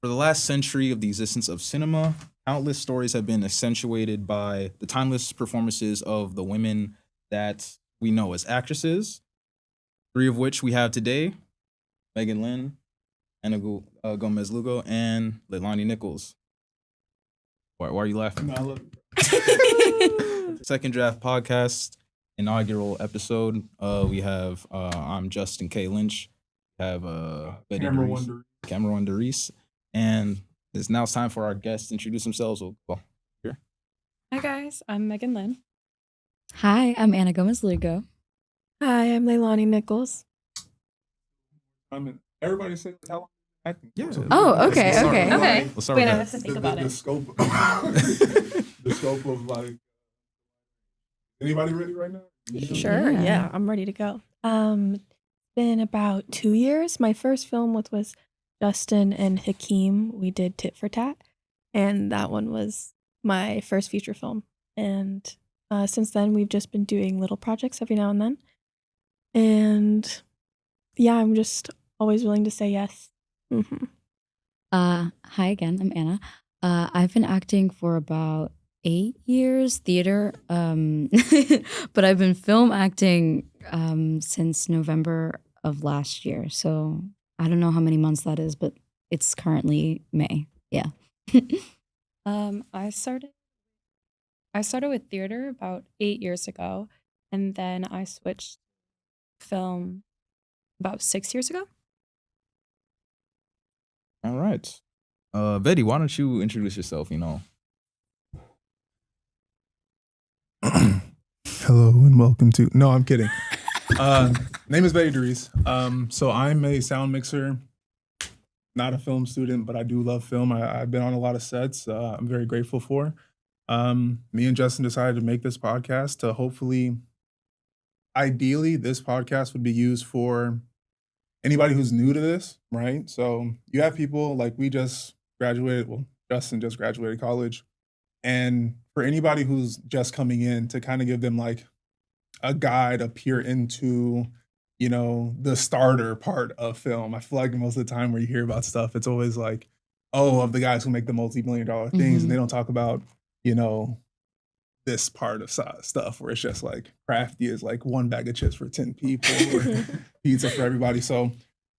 For the last century of the existence of cinema, countless stories have been accentuated by the timeless performances of the women that we know as actresses, three of which we have today: Megyn Lynne, Anna Gomez-Lugo, and Leilani Nickels. Why are you laughing? No, I love it. Second Draft Podcast, inaugural episode. We have I'm Justin K. Lynch. We have Vete Camera One Derisse. And it's now time for our guests to introduce themselves. Well, here. Hi guys, I'm Megyn Lynne. Hi, I'm Anna Gomez-Lugo. Hi, I'm Leilani Nickels. Everybody say how long acting. Yeah. Oh, okay, okay. Okay. Let's start Wait, I with have to that. think about the it. scope, the scope of like. Anybody ready right now? Sure, Yeah. yeah, I'm ready to go. It's been about 2 years. My first film was Justin and Hakeem. We did Tit for Tat, and that one was my first feature film. And since then, we've just been doing little projects every now and then. And yeah, I'm just always willing to say yes. Mm-hmm. Hi again, I'm Anna. I've been acting for about 8 years, theater, but I've been film acting since November of last year. So I don't know how many months that is, but it's currently May. Yeah. I started with theater about 8 years ago, and then I switched to film about 6 years ago. All right. Vete, why don't you introduce yourself, Hello and welcome to. No, I'm kidding. Name is Vete Derisse. So I'm a sound mixer, not a film student, but I do love film. I've been on a lot of sets. I'm very grateful for. Me and Justin decided to make this podcast to hopefully, ideally, this podcast would be used for anybody who's new to this, right? So you have people like we just graduated. Well, Justin just graduated college. And for anybody who's just coming in, to kind of give them like a guide, a peer into, the starter part of film. I feel like most of the time where you hear about stuff, it's always like, of the guys who make the multi-million-dollar things, and they don't talk about, this part of stuff where it's just like crafty is like one bag of chips for 10 people or pizza for everybody. So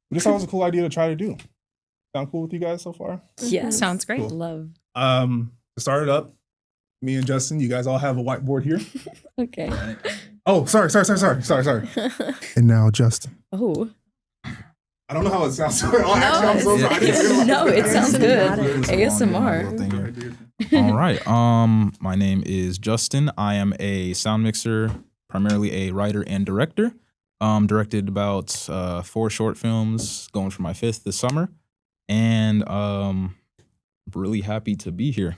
we just thought it was a cool idea to try to do. Sound cool with you guys so far? Yeah. Sounds great. Cool. Love. To start it up, me and Justin, you guys all have a whiteboard here. Okay. Oh, sorry. And now Justin. Oh. I don't know how it sounds. Oh, actually, I'm so sorry. No, it sounds good. ASMR. All right. My name is Justin. I am a sound mixer, primarily a writer and director. Directed about 4 short films, going for my 5th this summer, and really happy to be here.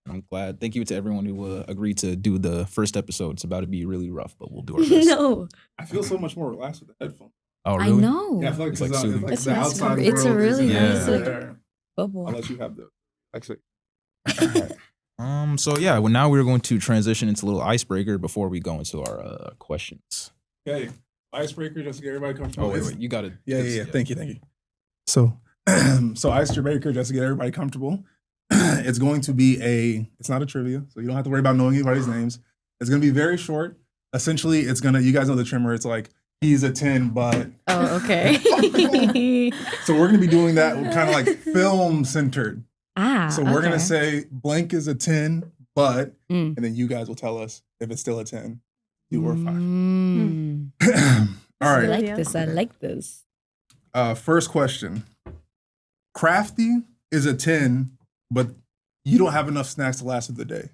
I'm glad. Thank you to everyone who agreed to do the first episode. It's about to be really rough, but we'll do our best. No. I feel so much more relaxed with the headphones. Oh, really? I know. Yeah, I feel like It's like soothing. it's the outside It's a world really is nice, right like, there. Bubble. I'll let you have the actually. So yeah, well, now we're going to transition into a little icebreaker before we go into our questions. Okay, icebreaker just to get everybody comfortable. Oh, wait, you got it. Yeah. Thank you. So, icebreaker just to get everybody comfortable. It's going to be it's not a trivia, so you don't have to worry about knowing anybody's names. It's going to be very short. Essentially, you guys know the trimmer. It's like, he's a 10, but. Oh, okay. So we're going to be doing that kind of like film centered. So we're going to okay. say blank is a 10, but, Mm. and then you guys will tell us if it's still a 10, 2 or 5. Mm. All I right. like this. First question. Crafty is a 10, but you don't have enough snacks to last through the day.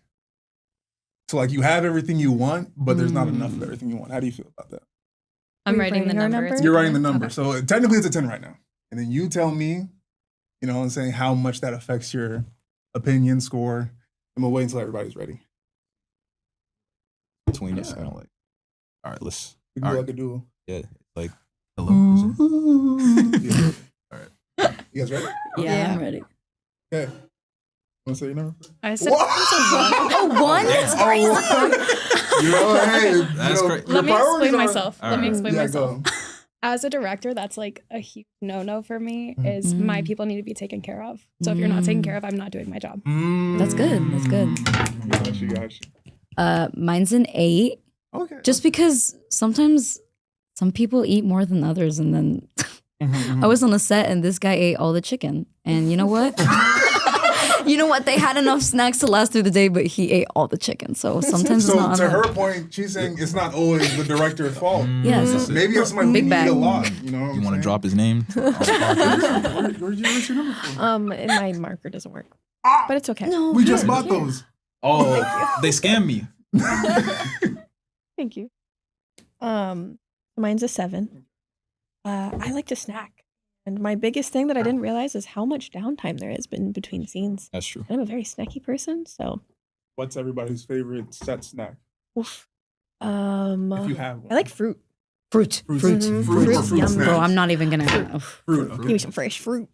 So like you have everything you want, but there's not enough of everything you want. How do you feel about that? I'm Are you writing the writing our number. number? You're writing the number. Okay. So technically it's a 10 right now. And then you tell me, I'm saying how much that affects your opinion score. And we'll wait until everybody's ready. Between us, kind of like. All right, let's. We can All do right. like a duo. Yeah, like hello. Yeah. All right. You guys ready? Yeah, I'm ready. Okay. Want to say your number? I said Oh, one? That's crazy. That's great. Let me explain myself. All Let me right. explain myself. Go. as a director, that's like a huge no-no for me is my people need to be taken care of. So if you're not taken care of, I'm not doing my job. That's good. That's good. Got you. Mine's an 8. Okay. Just because sometimes some people eat more than others, and then I was on a set and this guy ate all the chicken. And you know what? You know what? They had enough snacks to last through the day, but he ate all the chicken. So sometimes it's not. So to enough. her point, she's saying it's not always the director's fault. Yes. Maybe it's somebody Big we bag. eat a lot. You know what You I'm want to saying? drop his name? Where'd you get your number from? And my marker doesn't work, but it's okay. We just bought those. Oh, they scammed me. Thank you. Mine's a 7. I like to snack, and my biggest thing that I didn't realize is how much downtime there has been between scenes. That's true. I'm a very snacky person, so What's everybody's favorite set snack? oof. If you have one. I like fruit. Fruit. Fruit. Fruit. Fruit or Fruit's fruit yum. snacks? Bro, I'm not even gonna. Fruit. Okay. Give me some fresh fruit.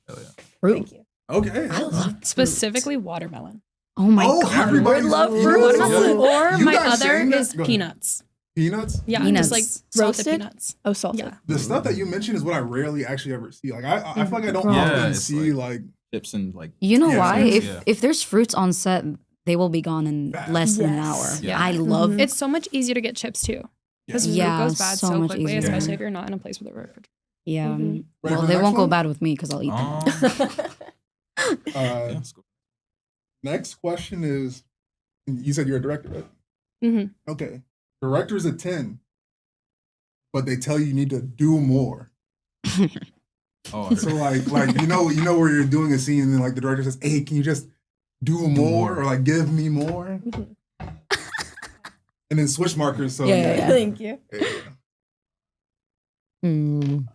Fruit. Thank you. Okay. I love Specifically watermelon. Oh my Oh, god. everybody We love loves fruit. Watermelon. Or You my guys other saying that? is Go ahead. peanuts. Peanuts? Yeah, Peanuts. just like salted Roasted? peanuts. Oh, salted. Yeah. The stuff that you mentioned is what I rarely actually ever see. Like I feel like I don't Yeah, often it's see like Chips and like. You know Yeah, why? snacks, If there's fruits on set, they will be gone in Fast. less than an hour. Yes. Yeah. I love It's so much easier to get chips too. Because fruit Yeah, goes bad so so much quickly, easier. especially if you're not in a place with a refrigerator. Yeah. Mhm. Ready Well, for the they next won't go one? bad with me because I'll eat them. Yeah, let's go. Next question is, you said you're a director, right? Mm-hmm. Okay. Director's a 10, but they tell you need to do more. Oh, So like you know where you're doing a scene and then like the director says, "Hey, can you just do more or like give me more?" And then switch markers. So Yeah. Thank you. Mm.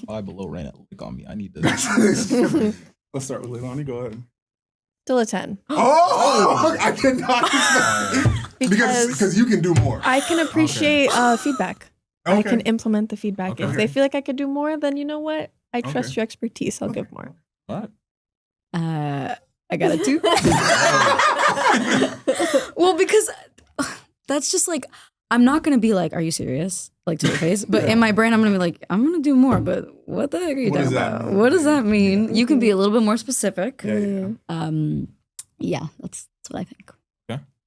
5 below ran a lick on me. I need to. Let's start with Leilani. Go ahead. Still a 10. Oh, I cannot because you can do more. I can appreciate feedback. I Okay. can implement the feedback. If Okay. they feel like I could do more, then you know what? I trust Okay. your expertise. I'll Okay. give more. All right. I got a 2. Well, because that's just like, I'm not going to be like, are you serious? Like to your face. But in my brain, I'm going to be like, I'm going to do more. But what the heck are you What does talking that about? mean? What does that mean? You can be a little bit more specific. Yeah. Yeah, that's what I think.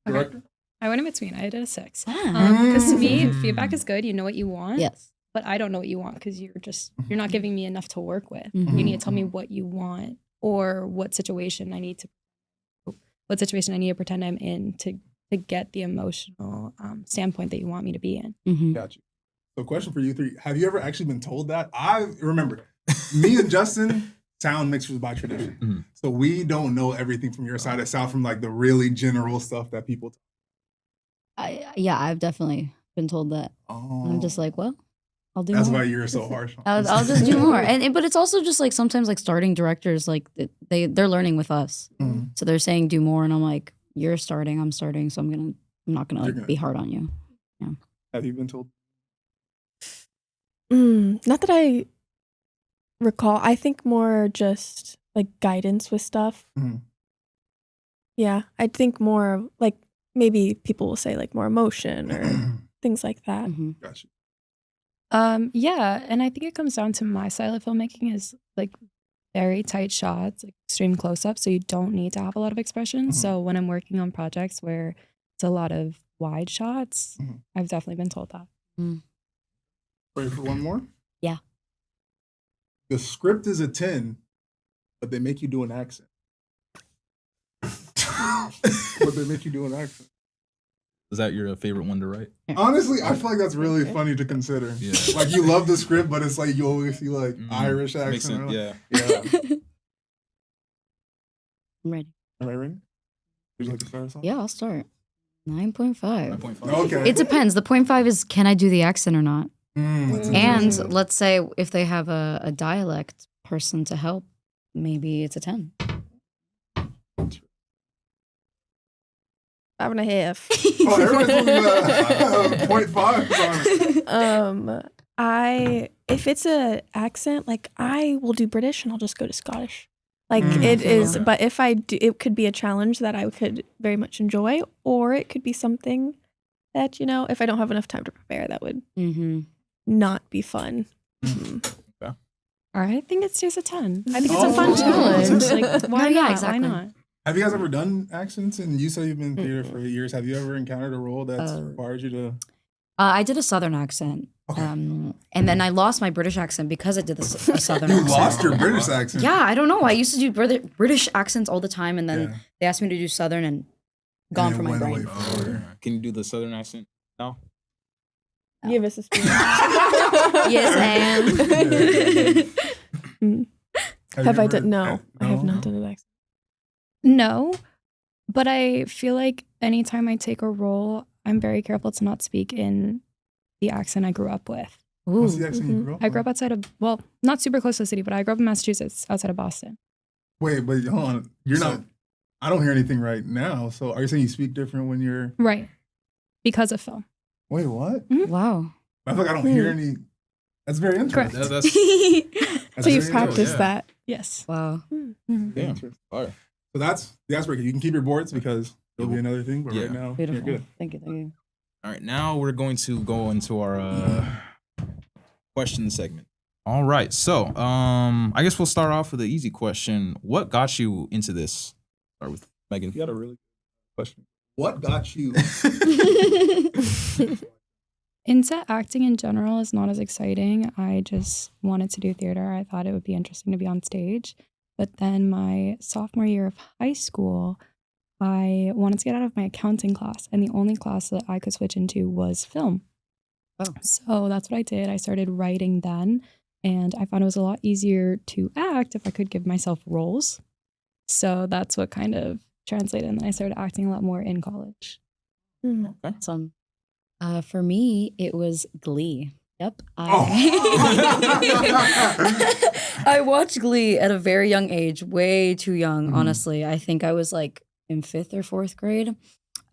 Director? I went in between. I did a 6. Ah. Because to me, feedback is good. You know what you want. Yes. But I don't know what you want because you're not giving me enough to work with. Mhm. You need to tell me what you want or what situation I need to pretend I'm in to get the emotional standpoint that you want me to be in. Mhm. Got you. So question for you three. Have you ever actually been told that? I remember me and Justin, sound mixers by tradition. Mhm. So we don't know everything from your side aside from like the really general stuff that people I've definitely been told that. Oh. I'm just like, well, I'll do That's more. why you're so harsh. I'll just do more. But it's also just like sometimes like starting directors, like they're learning with us. Mhm. So they're saying do more, and I'm like, you're starting, I'm starting, so I'm not gonna You're like gonna- be hard on you. Have you been told? Not that I recall. I think more just like guidance with stuff. Mhm. Yeah, I think more like maybe people will say like more emotion or things like that. Mhm. Gotcha. Yeah, and I think it comes down to my style of filmmaking is like very tight shots, like extreme close-ups, so you don't need to have a lot of expression. Mhm. So when I'm working on projects where it's a lot of wide shots, Mhm. I've definitely been told that. Ready for one more? Yeah. The script is a 10, but they make you do an accent. But they make you do an accent. Is that your favorite one to write? Honestly, I feel like that's really funny to consider. Yeah. Like you love the script, but it's like you always see like Mhm. Irish Makes accent. sense. Yeah. Yeah. I'm ready. Am I ready? Would you like to start us off? Yeah, I'll start. 9.5. 9.5. Okay. It depends. The 0.5 is can I do the accent or not? That's And interesting. let's say if they have a dialect person to help, maybe it's a 10. 5.5. Oh, everyone's putting 0.5 on it. If it's a accent, like I will do British and I'll just go to Scottish. Like Mm, it is, okay. but if I do, it could be a challenge that I could very much enjoy, or it could be something that, if I don't have enough time to prepare, that would Mm-hmm. not be fun. I think it stays a 10. I think it's Oh, a fun challenge. okay. Like, why No, yeah, not? exactly. Why not? Have you guys ever done accents? And you said you've been in theater for 8 years. Have you ever encountered a role that's required you to? I did a Southern accent. Okay. And then I lost my British accent because I did a Southern You accent. lost your British accent. Yeah, I don't know. I used to do British accents all the time, and then Yeah. they asked me to do Southern, and gone And it from my went brain. away forever. Can you do the Southern accent? No. Give us a spoon. Yes, Mm. you Have I ever- done? No, I have No? not done an accent. No, but I feel like anytime I take a role, I'm very careful to not speak in the accent I grew up with. What's Ooh. the accent you grew up I grew up with? outside of, well, not super close to the city, but I grew up in Massachusetts, outside of Boston. Wait, but hold on. You're So- not. I don't hear anything right now. So are you saying you speak different when you're? Right. Because of film. Wait, what? Wow. I feel like I don't hear any. That's very interesting. Correct. That's That's So you've very practiced yeah. that. Yes. Wow. Mhm. damn. Interesting. Fire. So that's the icebreaker. You can keep your boards because there'll be another thing. But Yeah. right now, Beautiful. you're good. Thank you. All right, now we're going to go into our question segment. All right, so I guess we'll start off with an easy question. What got you into this? Start with Megyn. You got a really good question. What got you? Into acting in general is not as exciting. I just wanted to do theater. I thought it would be interesting to be on stage. But then my sophomore year of high school, I wanted to get out of my accounting class. And the only class that I could switch into was film. Oh. So that's what I did. I started writing then. And I found it was a lot easier to act if I could give myself roles. So that's what kind of translated. And then I started acting a lot more in college. Awesome. For me, it was Glee. Yep. Oh. I watched Glee at a very young age, way too young, Mhm. honestly. I think I was like in 5th or 4th grade.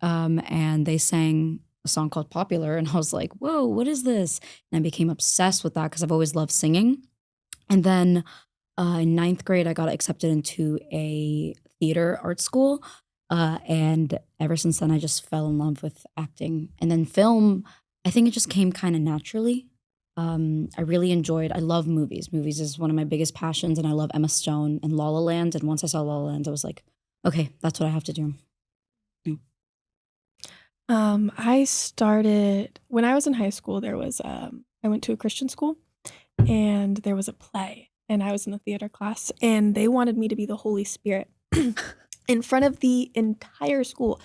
And they sang a song called Popular, and I was like, whoa, what is this? And I became obsessed with that because I've always loved singing. And then in 9th grade, I got accepted into a theater art school. And ever since then, I just fell in love with acting. And then film, I think it just came kind of naturally. I really enjoyed, I love movies. Movies is one of my biggest passions, and I love Emma Stone and La La Land. And once I saw La La Land, I was like, okay, that's what I have to do. I started when I was in high school. There was I went to a Christian school, and there was a play, and I was in the theater class, and they wanted me to be the Holy Spirit in front of the entire school.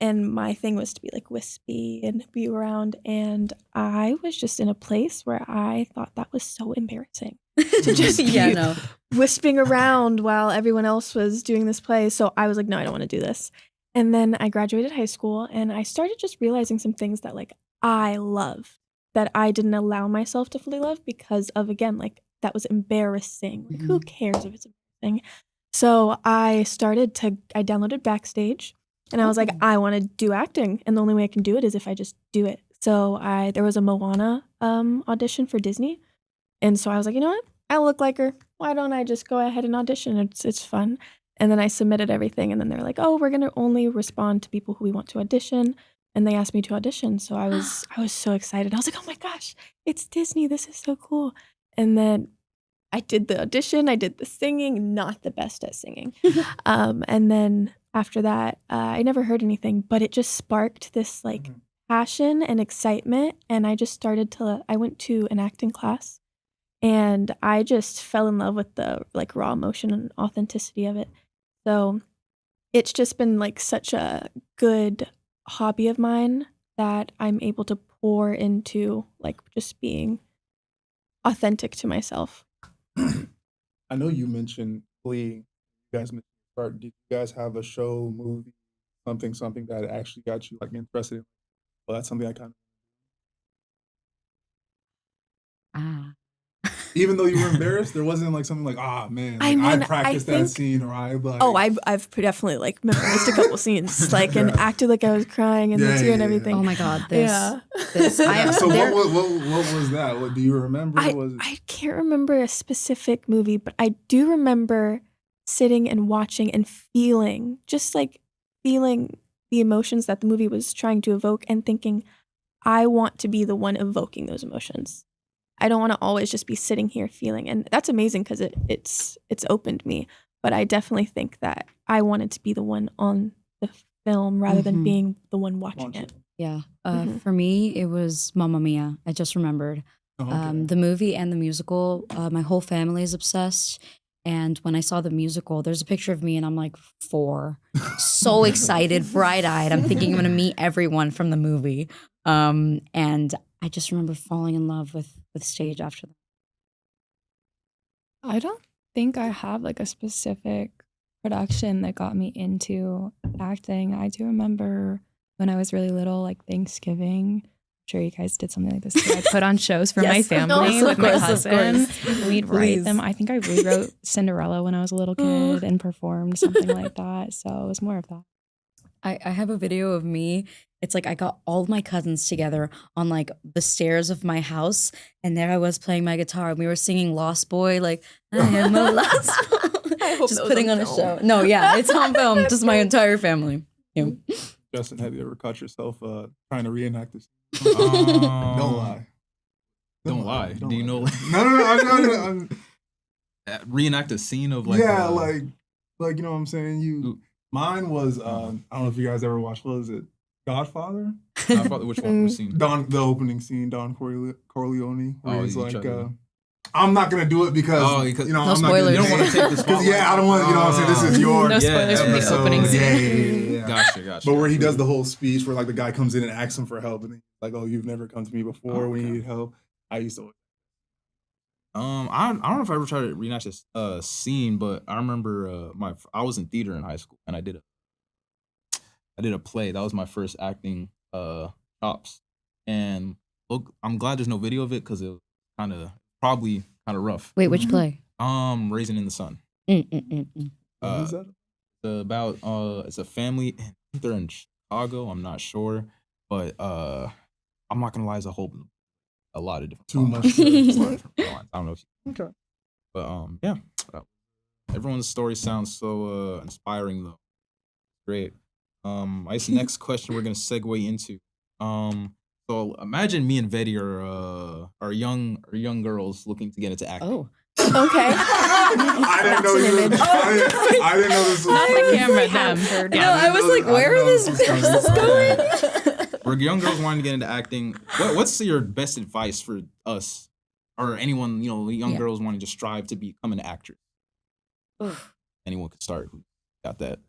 And my thing was to be like wispy and be around. And I was just in a place where I thought that was so embarrassing to just be Yeah, no. wisping around while everyone else was doing this play. So I was like, no, I don't want to do this. And then I graduated high school, and I started just realizing some things that like I love that I didn't allow myself to fully love because of, again, like that was embarrassing. Like, who cares if it's embarrassing? So I downloaded Backstage, and I was like, I want to do acting, and the only way I can do it is if I just do it. So there was a Moana audition for Disney, and so I was like, you know what? I look like her. Why don't I just go ahead and audition? It's fun. And then I submitted everything, and then they're like, oh, we're gonna only respond to people who we want to audition. And they asked me to audition, so I was so excited. I was like, oh my gosh, it's Disney. This is so cool. And then I did the audition. I did the singing. Not the best at singing. And then after that, I never heard anything, but it just sparked this like passion and excitement. And I just I went to an acting class, and I just fell in love with the like raw emotion and authenticity of it. So it's just been like such a good hobby of mine that I'm able to pour into like just being authentic to myself. I know you mentioned Glee. You guys mentioned art. Did you guys have a show, movie, something that actually got you like interested in? Well, that's something I kind Ah. of. Even though you were embarrassed, there wasn't like something like, man, I like, mean, I I practiced that think- scene, or I like. Oh, I've definitely like memorized a couple scenes, like and Yeah. acted like I was crying and Yeah, the tear yeah, and yeah. everything. Oh my God, this. Yeah. This. Yeah, so there- what was that? What do you remember? Was it? I can't remember a specific movie, but I do remember sitting and watching and feeling the emotions that the movie was trying to evoke and thinking, I want to be the one evoking those emotions. I don't want to always just be sitting here feeling, and that's amazing because it's opened me. But I definitely think that I wanted to be the one on the film rather than being the one watching it. Yeah. For me, it was Mamma Mia. I just remembered. The movie and the musical, my whole family is obsessed. And when I saw the musical, there's a picture of me and I'm like 4. So excited, bright-eyed. I'm thinking I'm going to meet everyone from the movie. And I just remember falling in love with stage after that. I don't think I have like a specific production that got me into acting. I do remember when I was really little, like Thanksgiving. I'm sure you guys did something like this too. I put on shows for my family with my husband. We'd write them. I think I rewrote Cinderella when I was a little kid and performed something like that. So it was more of that. I have a video of me. It's like I got all of my cousins together on like the stairs of my house, and there I was playing my guitar, and we were singing Lost Boy, like I am a lost boy. Just putting on a show. No, yeah, it's on film. Just my entire family. Yeah. Justin, have you ever caught yourself trying to reenact this? Don't lie. Don't lie. Do you know? No. Reenact a scene of like. Yeah, like you know what I'm saying. Mine was I don't know if you guys ever watched. What was it? Godfather. Which one? Which scene? The opening scene. Don Corleone. Where he's like. I'm not gonna do it because you know no I'm spoilers. not gonna, you don't want to take the spotlight. Yeah, I don't want. You know what I'm saying. This is your no spoilers from the opening scene. Yeah. Gotcha. But where he does the whole speech where like the guy comes in and asks him for help and he's like, "Oh, you've never come to me before when you need help." I used to. I don't know if I ever tried to reenact this scene, but I remember I was in theater in high school and I did a play. That was my first acting chops. And look, I'm glad there's no video of it because it was probably kind of rough. Wait, which play? Raisin in the Sun. What is that? It's a family. I think they're in Chicago. I'm not sure, but I'm not gonna lie. It's a lot of different. Too much. I don't know. Okay. But yeah. Everyone's story sounds so inspiring though. Great. I guess the next question we're gonna segue into. So imagine me and Vete are young girls looking to get into acting. Oh. Okay. I didn't know you. I didn't know this was. Not the camera, them. No, I was like, where is this going? For young girls wanting to get into acting, what's your best advice for us or anyone, young girls wanting to strive to become an actress? Anyone could start. Got that.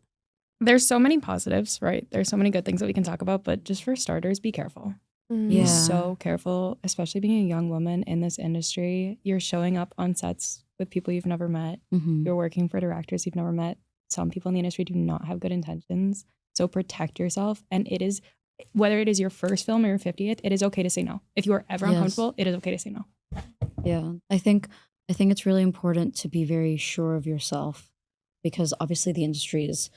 There's so many positives, right? There's so many good things that we can talk about, but just for starters, be careful. Yeah. Be so careful, especially being a young woman in this industry. You're showing up on sets with people you've never met. You're working for directors you've never met. Some people in the industry do not have good intentions. So protect yourself. And whether it is your first film or your 50th, it is okay to say no. If you are ever uncomfortable, it is okay to say no. Yeah. I think it's really important to be very sure of yourself because obviously the industry is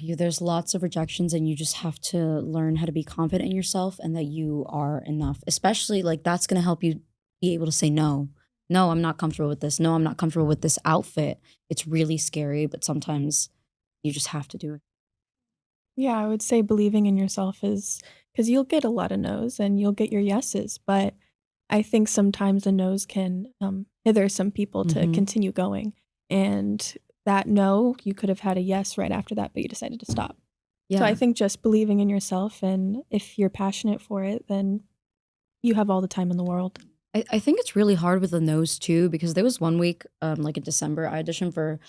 there's lots of rejections and you just have to learn how to be confident in yourself and that you are enough. Especially like that's going to help you be able to say no. No, I'm not comfortable with this. No, I'm not comfortable with this outfit. It's really scary, but sometimes you just have to do it. Yeah, I would say believing in yourself is because you'll get a lot of no's and you'll get your yeses, but I think sometimes the no's can hither some people to continue going. And that no, you could have had a yes right after that, but you decided to stop. Yeah. So I think just believing in yourself, and if you're passionate for it, then you have all the time in the world. I think it's really hard with the no's too, because there was one week, like in December, I auditioned for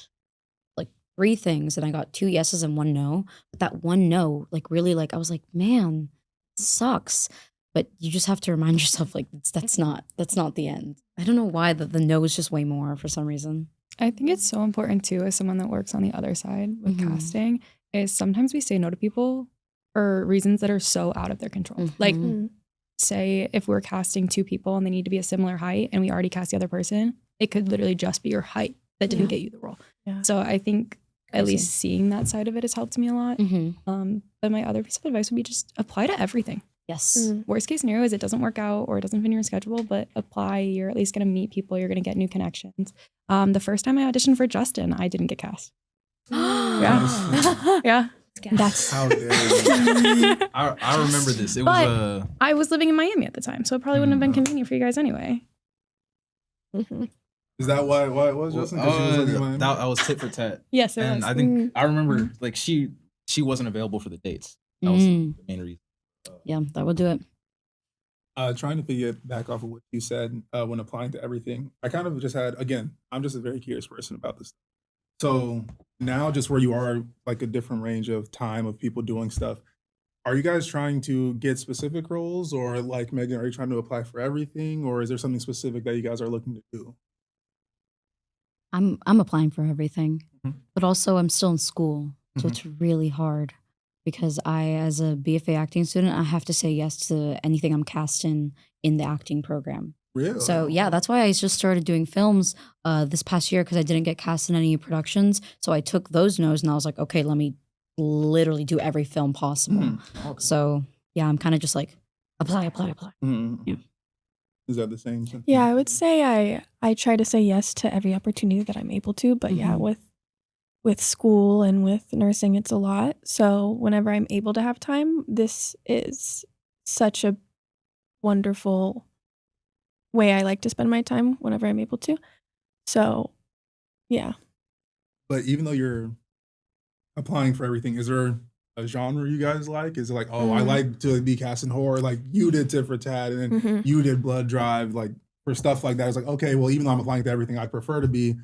like 3 things and I got 2 yeses and 1 no. But that 1 no, like really, like I was like, man, it sucks. But you just have to remind yourself, like that's not the end. I don't know why the no is just way more for some reason. I think it's so important too, as someone that works on the other side with casting, is sometimes we say no to people for reasons that are so out of their control. Like, say if we're casting 2 people and they need to be a similar height and we already cast the other person, it could literally just be your height that didn't get you the role. Yeah. So I think at least seeing that side of it has helped me a lot. But my other piece of advice would be just apply to everything. Yes. Worst case scenario is it doesn't work out or it doesn't fit in your schedule, but apply. You're at least going to meet people. You're going to get new connections. The first time I auditioned for Justin, I didn't get cast. Yeah. That's How dare you? I remember this. It But- was I was living in Miami at the time, so it probably wouldn't have been convenient for you guys anyway. Mhm. Is that why it was, Justin? 'Cause she was living in Miami? that I was tit for tat. Yes, it And was. I think I remember like she wasn't available for the dates. That was Mm. the main reason. Yeah, that would do it. Trying to figure back off of what you said when applying to everything, I kind of just had, again, I'm just a very curious person about this. So now just where you are, like a different range of time of people doing stuff, are you guys trying to get specific roles, or like Megyn, are you trying to apply for everything, or is there something specific that you guys are looking to do? I'm applying for everything, but also I'm still in school, so it's really hard because I, as a BFA acting student, I have to say yes to anything I'm cast in the acting program. Really? So yeah, that's why I just started doing films this past year because I didn't get cast in any productions. So I took those no's and I was like, okay, let me literally do every film possible. Okay. So yeah, I'm kind of just like apply. Mhm. Yeah. Is that the same? Yeah, I would say I try to say yes to every opportunity that I'm able to, but yeah, with school and with nursing, it's a lot. So whenever I'm able to have time, this is such a wonderful way I like to spend my time whenever I'm able to. So, yeah. But even though you're applying for everything, is there a genre you guys like? Is it like, oh, I like to be cast in horror, like you did Tit for Tat, and then you did Blood Drive, like for stuff like that? It's like, okay, well, even though I'm applying to everything, I prefer to be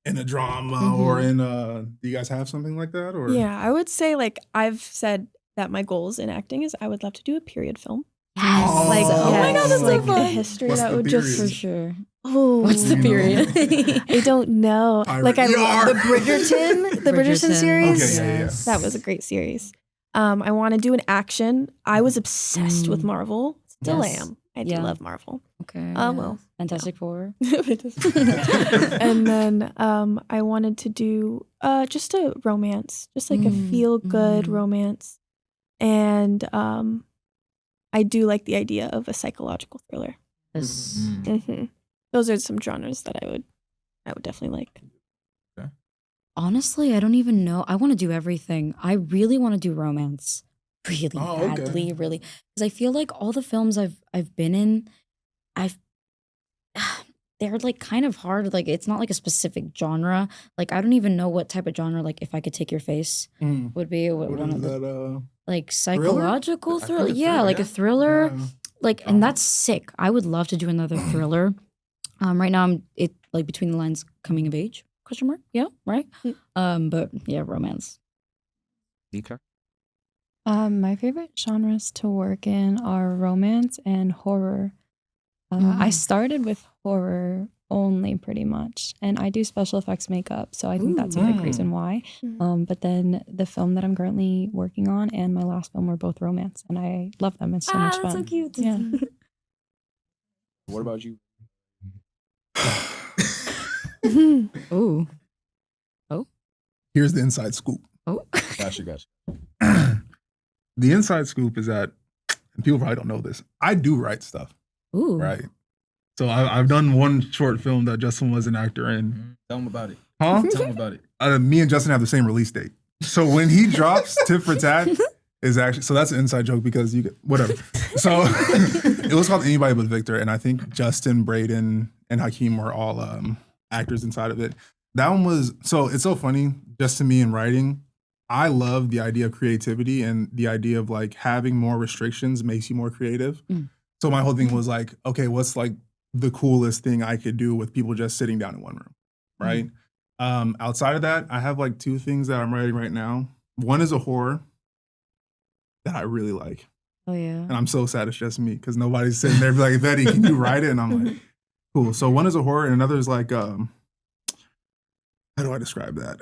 in a drama or in do you guys have something like that? Or Yeah, I would say like I've said that my goals in acting is I would love to do a period film. Yes. Like, Oh my God, that's so like a fun. history What's that the would period? just For sure. Oh, What's the You know. period? I don't know. Pirate Like I Yar. love the Bridgerton Bridgerton. series. Okay, yeah. That was a great series. I want to do an action. I was obsessed with Marvel. Still Yes. am. I do Yeah. love Marvel. Okay. Well, Fantastic Four. And then I wanted to do just a romance, just like a feel good romance. And I do like the idea of a psychological thriller. Yes. Those are some genres that I would definitely like. Honestly, I don't even know. I want to do everything. I really want to do romance. Really badly, really. Because I feel like all the films I've been in, they're like kind of hard. Like it's not like a specific genre. Like I don't even know what type of genre, like If I Could Take Your Face would be what one is of the that? like psychological I thriller. think it's Yeah, like a thriller. Yeah. Like and that's sick. I would love to do another thriller. Right now I'm like Between the Lines, coming of age? Question mark? Yeah, right. But yeah, romance. Okay. My favorite genres to work in are romance and horror. I started with horror only pretty much, and I do special effects makeup, so I think that's a big reason why. But then the film that I'm currently working on and my last film were both romance, and I love them. It's so much fun. That's so cute. Yeah. What about you? Ooh. Here's the inside scoop. Oh. Gotcha. The inside scoop is that, and people probably don't know this, I do write stuff, Ooh. right? So I've done one short film that Justin was an actor in. Tell them about it. Huh? Tell them about it. Me and Justin have the same release date. So when he drops Tit for Tat is actually, so that's an inside joke because whatever. So it was called Anybody But Victor. And I think Justin, Braden, and Hakeem were all actors inside of it. That one was, so it's so funny, just to me in writing, I love the idea of creativity and the idea of like having more restrictions makes you more creative. So my whole thing was like, okay, what's like the coolest thing I could do with people just sitting down in one room, right? Outside of that, I have like two things that I'm writing right now. One is a horror that I really like. Oh yeah. And I'm so sad it's just me because nobody's sitting there like, Vete, can you write it? And I'm like, cool. So one is a horror and another is like, how do I describe that?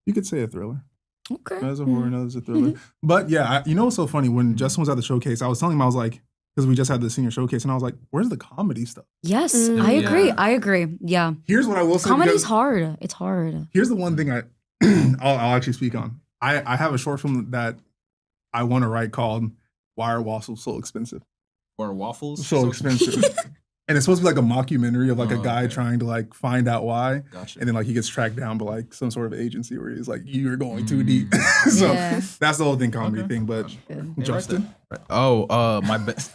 You could say a thriller. Okay. Another's a horror, another's a thriller. But yeah, you know what's so funny? When Justin was at the showcase, I was telling him, I was like, because we just had the senior showcase, and I was like, where's the comedy stuff? Yes, I agree. I agree. Yeah. Here's what I will say. Comedy's because hard. It's hard. Here's the one thing I'll actually speak on. I have a short film that I want to write called Why Are Waffles So Expensive? Or waffles? So expensive. And it's supposed to be like a mockumentary of like a guy okay. trying to like find out why. Gotcha. And then like he gets tracked down by like some sort of agency where he's like, you're going too deep. So Yeah. that's the whole thing, comedy thing. But Good. Justin? My best.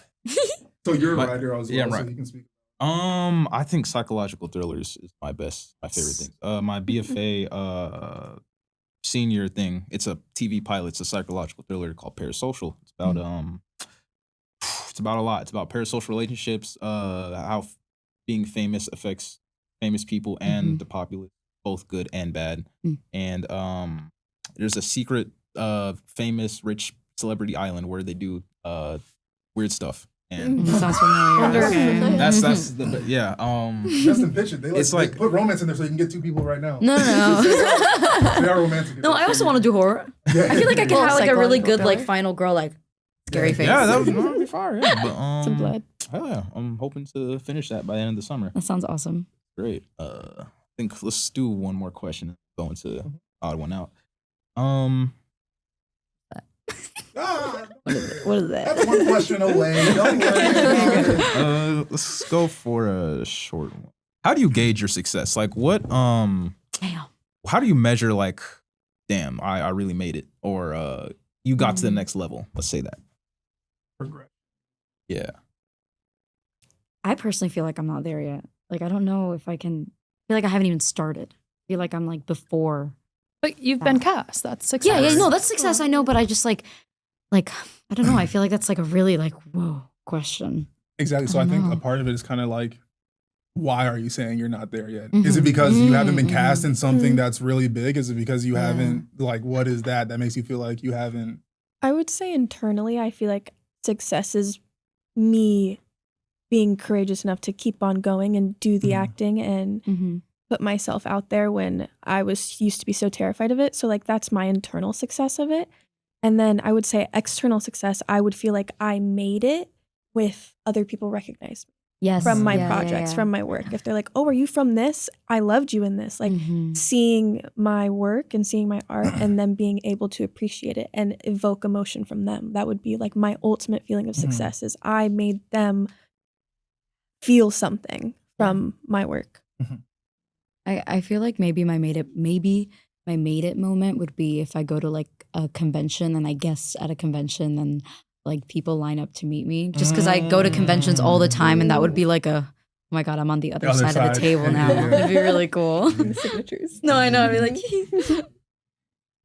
So you're a My- writer as well, yeah, so right. you can speak. I think psychological thrillers is my favorite thing. My BFA senior thing, it's a TV pilot. It's a psychological thriller called Parasocial. It's about it's about a lot. It's about parasocial relationships, how being famous affects famous people and the populace, both good and bad. And there's a secret famous rich celebrity island where they do weird stuff. And Sounds familiar. Okay. that's the yeah. Justin, pitch it. They It's like- they put romance in there so you can get two people right now. No. They are romantic. No, I also want to do horror. I feel like I can Well, have like a really psychological good like thriller. final girl like scary face. Yeah, that would be fire. Yeah, but Some blood. hell yeah, I'm hoping to finish that by the end of the summer. That sounds awesome. Great. I think let's do one more question and go into odd one out. Ah, What is that? that's one question away. Don't worry. Let's go for a short one. How do you gauge your success? Like what Damn. how do you measure like damn, I really made it, or you got to the next level? Let's say that. Progress. Yeah. I personally feel like I'm not there yet. Like I don't know if I can. I feel like I haven't even started. I feel like I'm like before. But you've been cast. That's success. Yeah, no, that's success. I know, but I just like I don't know. I feel like that's like a really like whoa question. Exactly. So I I don't think know. a part of it is kind of like, why are you saying you're not there yet? Is it because you haven't been cast in something that's really big? Is it because you haven't, like, what is that makes you feel like you haven't? I would say internally, I feel like success is me being courageous enough to keep on going and do the acting and put myself out there when I used to be so terrified of it. So like that's my internal success of it. And then I would say external success, I would feel like I made it with other people recognize me Yes. from my Yeah, projects, yeah. from my work. If they're like, oh, are you from this? I loved you in this. Like seeing my work and seeing my art and them being able to appreciate it and evoke emotion from them. That would be like my ultimate feeling of success is I made them feel something from my work. I feel like maybe my made it moment would be if I go to like a convention and I guest at a convention and like people line up to meet me just because I go to conventions all the time and that would be like a oh my god, I'm on the other side of the table now. Yeah. It'd be really cool. The signatures. No, I know. I'd be like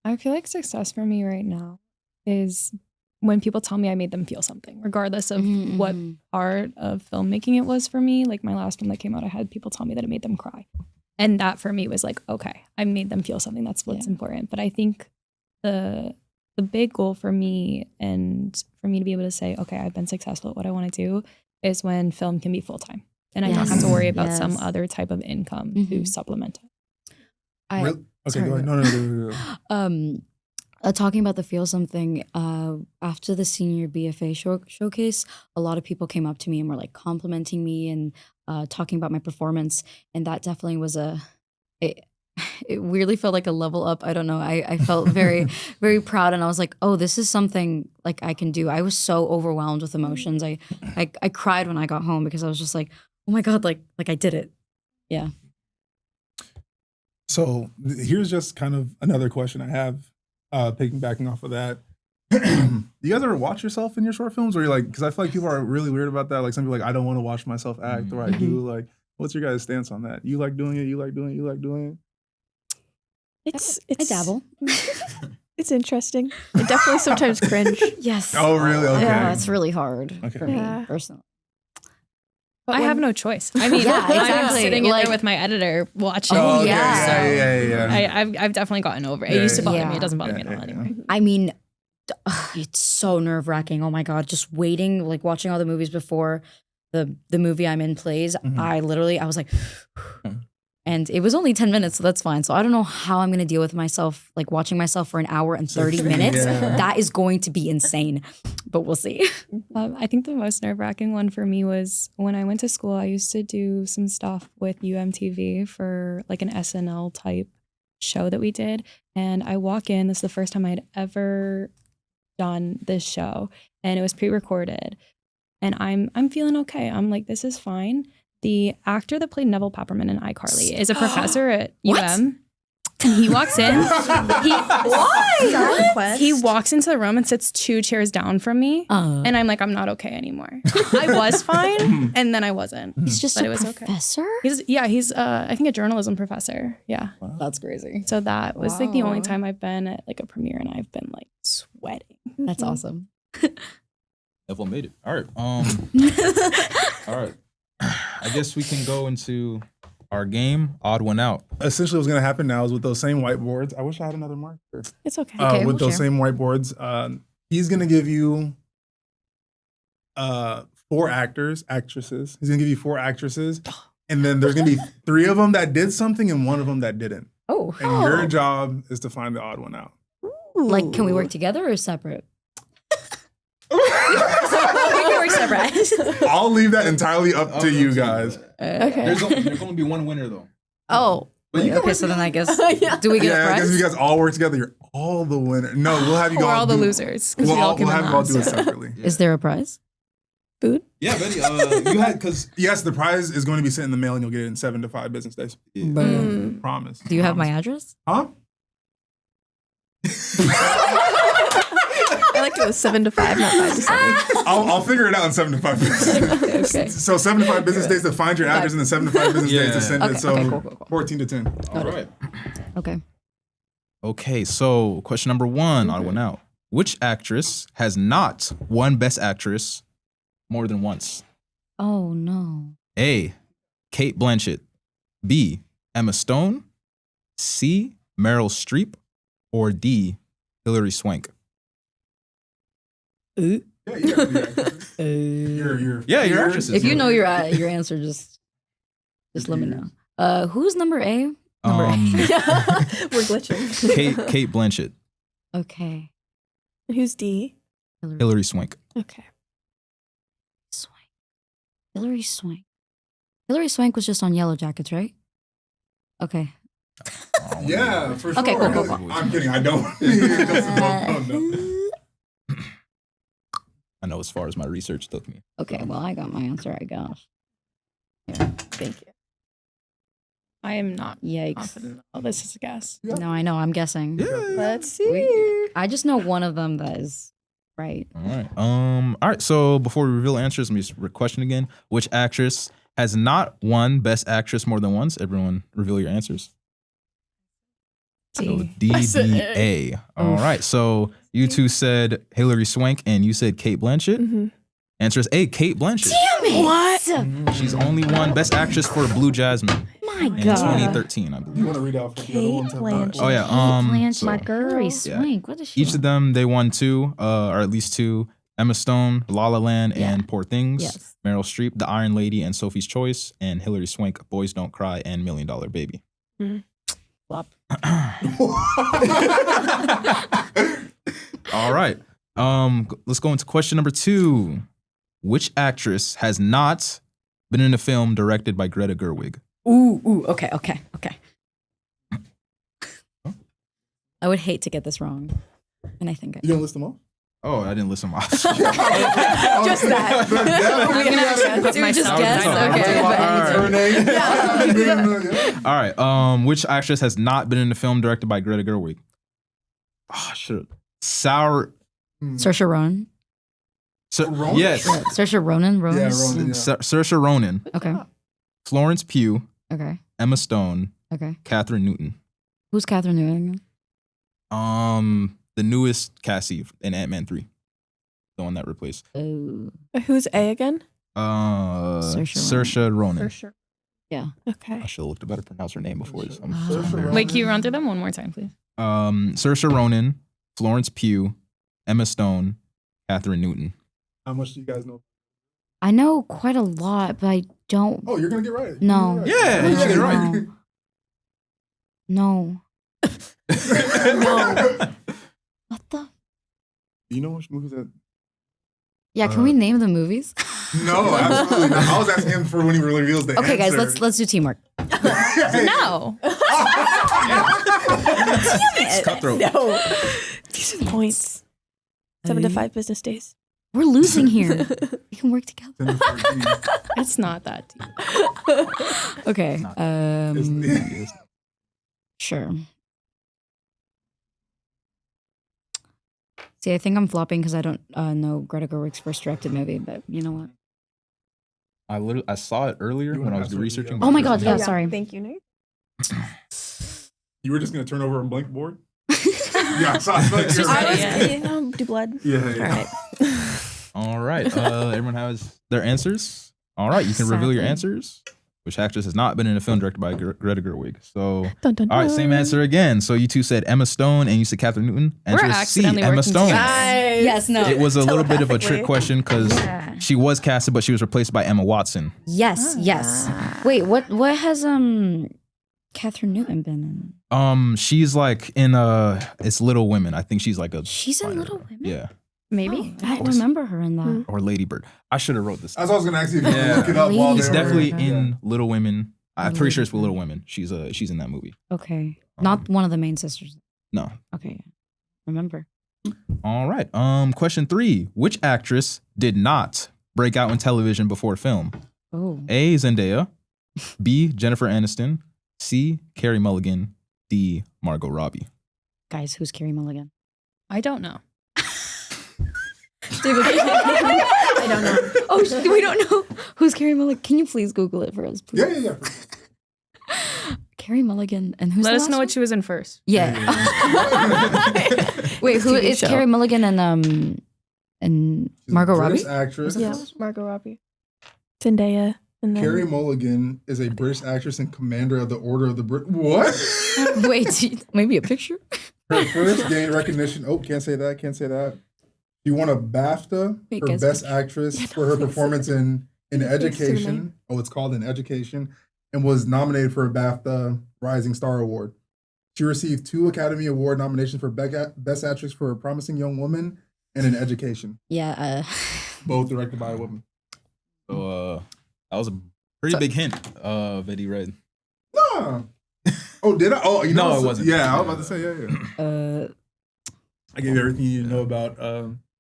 I feel like success for me right now is when people tell me I made them feel something, regardless of what part of filmmaking it was for me. Like my last film that came out, I had people tell me that it made them cry. And that for me was like, okay, I made them feel something. That's what's important. But I think the big goal for me and for me to be able to say, okay, I've been successful at what I want to do is when film can be full-time. And I don't have to worry about some other type of income to supplement it. Okay, sorry. go ahead. No. Talking about the feel something, after the senior BFA showcase, a lot of people came up to me and were like complimenting me and talking about my performance. And that definitely was it weirdly felt like a level up. I don't know. I felt very, very proud. And I was like, oh, this is something like I can do. I was so overwhelmed with emotions. I cried when I got home because I was just like, oh my God, like I did it. Yeah. So here's just kind of another question I have, backing off of that. Do you guys ever watch yourself in your short films? Or you're like, because I feel like people are really weird about that. Like some people are like, I don't want to watch myself act, or I do. Like, what's your guys' stance on that? You like doing it? You like doing it? You like doing it? I dabble. It's interesting. I definitely sometimes cringe. Yes. Oh, really? Okay. Yeah, it's really hard Okay. for me Yeah. personally. I have no choice. I mean, Yeah, I'm exactly. sitting in Like- there with my editor watching. Oh, okay. yeah. Yeah. I've definitely gotten over it. Yeah, It used to bother yeah. me. It doesn't bother me Yeah, at all yeah, anymore. I mean, it's so nerve wracking. Oh my God. Just waiting, like watching all the movies before the movie I'm in plays. I was like, and it was only 10 minutes, so that's fine. So I don't know how I'm going to deal with myself, like watching myself for an hour and 30 minutes. Yeah. That is going to be insane, but we'll see. I think the most nerve-wracking one for me was when I went to school. I used to do some stuff with UMTV for like an SNL type show that we did. And I walk in, this is the first time I'd ever done this show, and it was pre-recorded. and I'm feeling okay. I'm like, this is fine. The actor that played Neville Peppermint in iCarly is a professor at UM. And he walks in. He walks into the room and sits 2 chairs down from me. And I'm like, I'm not okay anymore. I was fine, and then I wasn't. He's just But a it was okay. professor? He's I think a journalism professor. Yeah. Wow. That's crazy. So that was like the only Wow. time I've been at like a premiere and I've been like sweating. That's awesome. Neville made it. All right. All right. I guess we can go into our game. Odd one out. Essentially, what's going to happen now is with those same whiteboards. I wish I had another marker. It's okay. Okay, With we'll those share. same whiteboards, he's going to give you 4 actresses. He's going to give you 4 actresses. And then there's going to be 3 of them that did something and 1 of them that didn't. Oh. And your job is to find the odd one out. Like, can we work together or separate? We can work separate. I'll leave that entirely up to you guys. Okay. There's going to be one winner though. Oh. But you can Okay, so then I guess, do we get a Yeah, I guess prize? if you guys all work together, you're all the winner. No, we'll have you We're all all the do- losers because We'll, we all all, came we'll in have you all last. do it separately. Is there a prize? Food? Yeah, Betty. You had because Yes, the prize is going to be sent in the mail and you'll get it in 7 to 5 business days. Mm. Promise. Do you have my Promise. address? Huh? I like it was 7 to 5, not 5 to 7. I'll figure it out in 7 to 5 business days. Okay. So 7 to 5 business days to find your address and then 7 to 5 business days to send Okay, it. So okay, cool. 14 to 10. all right. Okay. Okay, so question number 1, odd one out. Which actress has not won Best Actress more than once? Oh, no. A. Kate Blanchett. B. Emma Stone. C. Meryl Streep. Or D. Hilary Swank. Yeah, you're Yeah, your actresses. If you know your answer, just let me know. Who's number A? Number We're glitching. Kate Blanchett. Okay. Who's D? Hilary Swank. Okay. Swank. Hilary Swank. Hilary Swank was just on Yellow Jackets, right? Okay. Yeah, for sure. Okay, cool. I'm kidding. I don't. Don't know. I know as far as my research took me. Okay, well, I got my answer, I guess. Thank you. I am not Yikes. confident. Oh, this is a guess. No, I know, I'm guessing. Let's see. I just know one of them that is right. All right. All right. So before we reveal answers, let me just question again. Which actress has not won Best Actress more than once? Everyone, reveal your answers. So D. D, D, A. All right. So you two said Hilary Swank and you said Kate Blanchett. Mhm. Answer is A, Kate Blanchett. Damn it! What? She's only won Best Actress for Blue Jasmine My in God. 2013, I You believe. want to read out for the other Kate ones? Blanchett. Oh yeah. Blanchett, So my girl. Yeah. Swank. What is she? each of them they won 2, or at least 2. Emma Stone, La La Land, Yeah. and Poor Things. Yes. Meryl Streep, The Iron Lady, and Sophie's Choice, and Hilary Swank, Boys Don't Cry, and $1 Million Baby. Flop. All right. Let's go into question number 2. Which actress has not been in a film directed by Greta Gerwig? Ooh. Okay. I would hate to get this wrong. And I think I You gonna list them all? Oh, I didn't listen off. Just that. Do we just myself. guess? Okay. All right. Which actress has not been in a film directed by Greta Gerwig? Oh, shit. Saoirse Ronan. Ronan? Yes. Saoirse Ronan. Yeah, Ronan. Yeah. Saoirse Ronan, Okay. Florence Pugh, Okay. Emma Stone, Okay. Catherine Newton. Who's Catherine Newton? The newest Cassie in Ant-Man 3. The one that replaced. Oh. Who's A again? Saoirse Ronan. For sure. Yeah. Okay. I should have looked better pronounce her name before this. Wait, can you run through them one more time, please? Saoirse Ronan, Florence Pugh, Emma Stone, Catherine Newton. How much do you guys know? I know quite a lot, but I don't. Oh, you're gonna get right. No. Yeah, you should get it right. No. No. What the? You know which movies that? Yeah, can we name the movies? No, absolutely not. I was asking him for when he reveals the Okay, guys, answer. let's do teamwork. No. It's cutthroat. No. These are the points. 7 to 5 business days. We're losing here. We can work together. 10 to 14. It's not that deep. Okay. It's- Sure. See, I think I'm flopping because I don't know Greta Gerwig's first directed movie, but you know what? I saw it earlier You when I wanna was answer? researching. Yeah. Oh my God, Oh, yeah, sorry. Thank you, Nate. You were just gonna turn over a blank board? Yeah, I saw it. Just I said was, yeah. you know, do blood. Yeah. All right. All right. Everyone has their answers. All right. You can reveal your Sadly. answers. Which actress has not been in a film directed by Greta Gerwig? So, Dun, dun, all right, same dun. answer again. So you two said Emma Stone and you said Catherine Newton. Answer We're is C, accidentally Emma working Stone. together. Nice. Yes, no. It was a little bit of a trick Telepathically. question because Yeah. she was casted, but she was replaced by Emma Watson. Yes, yes. Wait, what has Catherine Newton been in? She's like in it's Little Women. I think she's like a. She's in fighter. Little Women? Yeah, Maybe. Oh, I don't remember her in that. Hmm. or Lady Bird. I should have wrote this. That's what I was gonna ask you if you Yeah. could look it up while they It's were. definitely Yeah. in Little Women. I'm pretty sure it's with Little Little Women. She's in that movie. Okay. Not one of the main sisters. No. Okay. Remember. All right. Question 3. Which actress did not break out in television before film? Oh. A. Zendaya. B. Jennifer Aniston. C. Carey Mulligan. D. Margot Robbie. Guys, who's Carey Mulligan? I don't know. I don't know. Oh, we don't know. Who's Carey Mulligan? Can you please Google it for us, please? Yeah. Carey Mulligan. And who's Let the us last know one? what she was in first. Yeah. Wait, who TV is show. Carey Mulligan and Margot Robbie? British actress. Yeah, Margot Robbie. Zendaya. And then Carey Mulligan is a British actress and commander of the Order of the Brit. What? Wait, maybe a picture? Her first gained recognition. Oh, can't say that. She won a BAFTA Wait, for guys, Best picture. Actress Yeah, for her no, performance in Please do Education. Oh, it's called In Education, and was nominated for a BAFTA Rising Star Award. She received 2 Academy Award nominations for Best Actress for a Promising Young Woman and In Education, Yeah. both directed by a woman. So that was a pretty big hint that he read. Nah. Oh, did I? Oh, you know, No, it wasn't. Yeah, I was about to say, yeah. I gave you everything you need to know about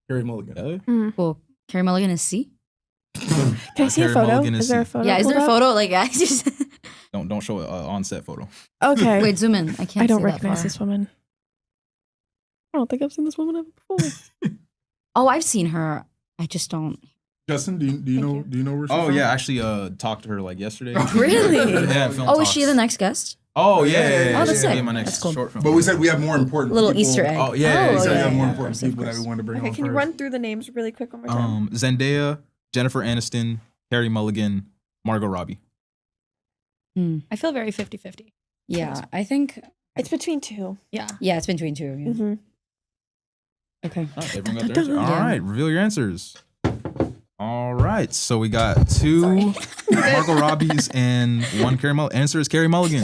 Carey Mulligan. Well, Carey Mulligan is C? Can I see a Carey photo? Mulligan is Is there a C. photo? Yeah, is there a pulled up? photo? Like, I just. Don't show an on-set photo. Okay. Wait, zoom in. I can't I don't see that recognize far. this woman. I don't think I've seen this woman ever before. Oh, I've seen her. I just don't. Justin, do you know where she's Oh from? yeah, I actually talked to her like yesterday. Really? Yeah, film Oh, is she talks. the next guest? Oh yeah. Oh, that's She's gonna sick. be my next That's cool. short film. But we said we have more important Little people. Easter egg. Oh yeah, We said we yeah, have more yeah, important of course, people of that we course. wanted to bring Okay, on can you first. run through the names really quick one more time? Zendaya, Jennifer Aniston, Carey Mulligan, Margot Robbie. I feel very 50-50. Yeah, I think. It's between 2. Yeah. Yeah, it's between 2. Yeah. Mm-hmm. Okay. All right, everyone got their answer. All Yeah. right, reveal your answers. All right, so we got 2 Margot Robbies and 1 Carey Mulligan. Answer is Carey Mulligan.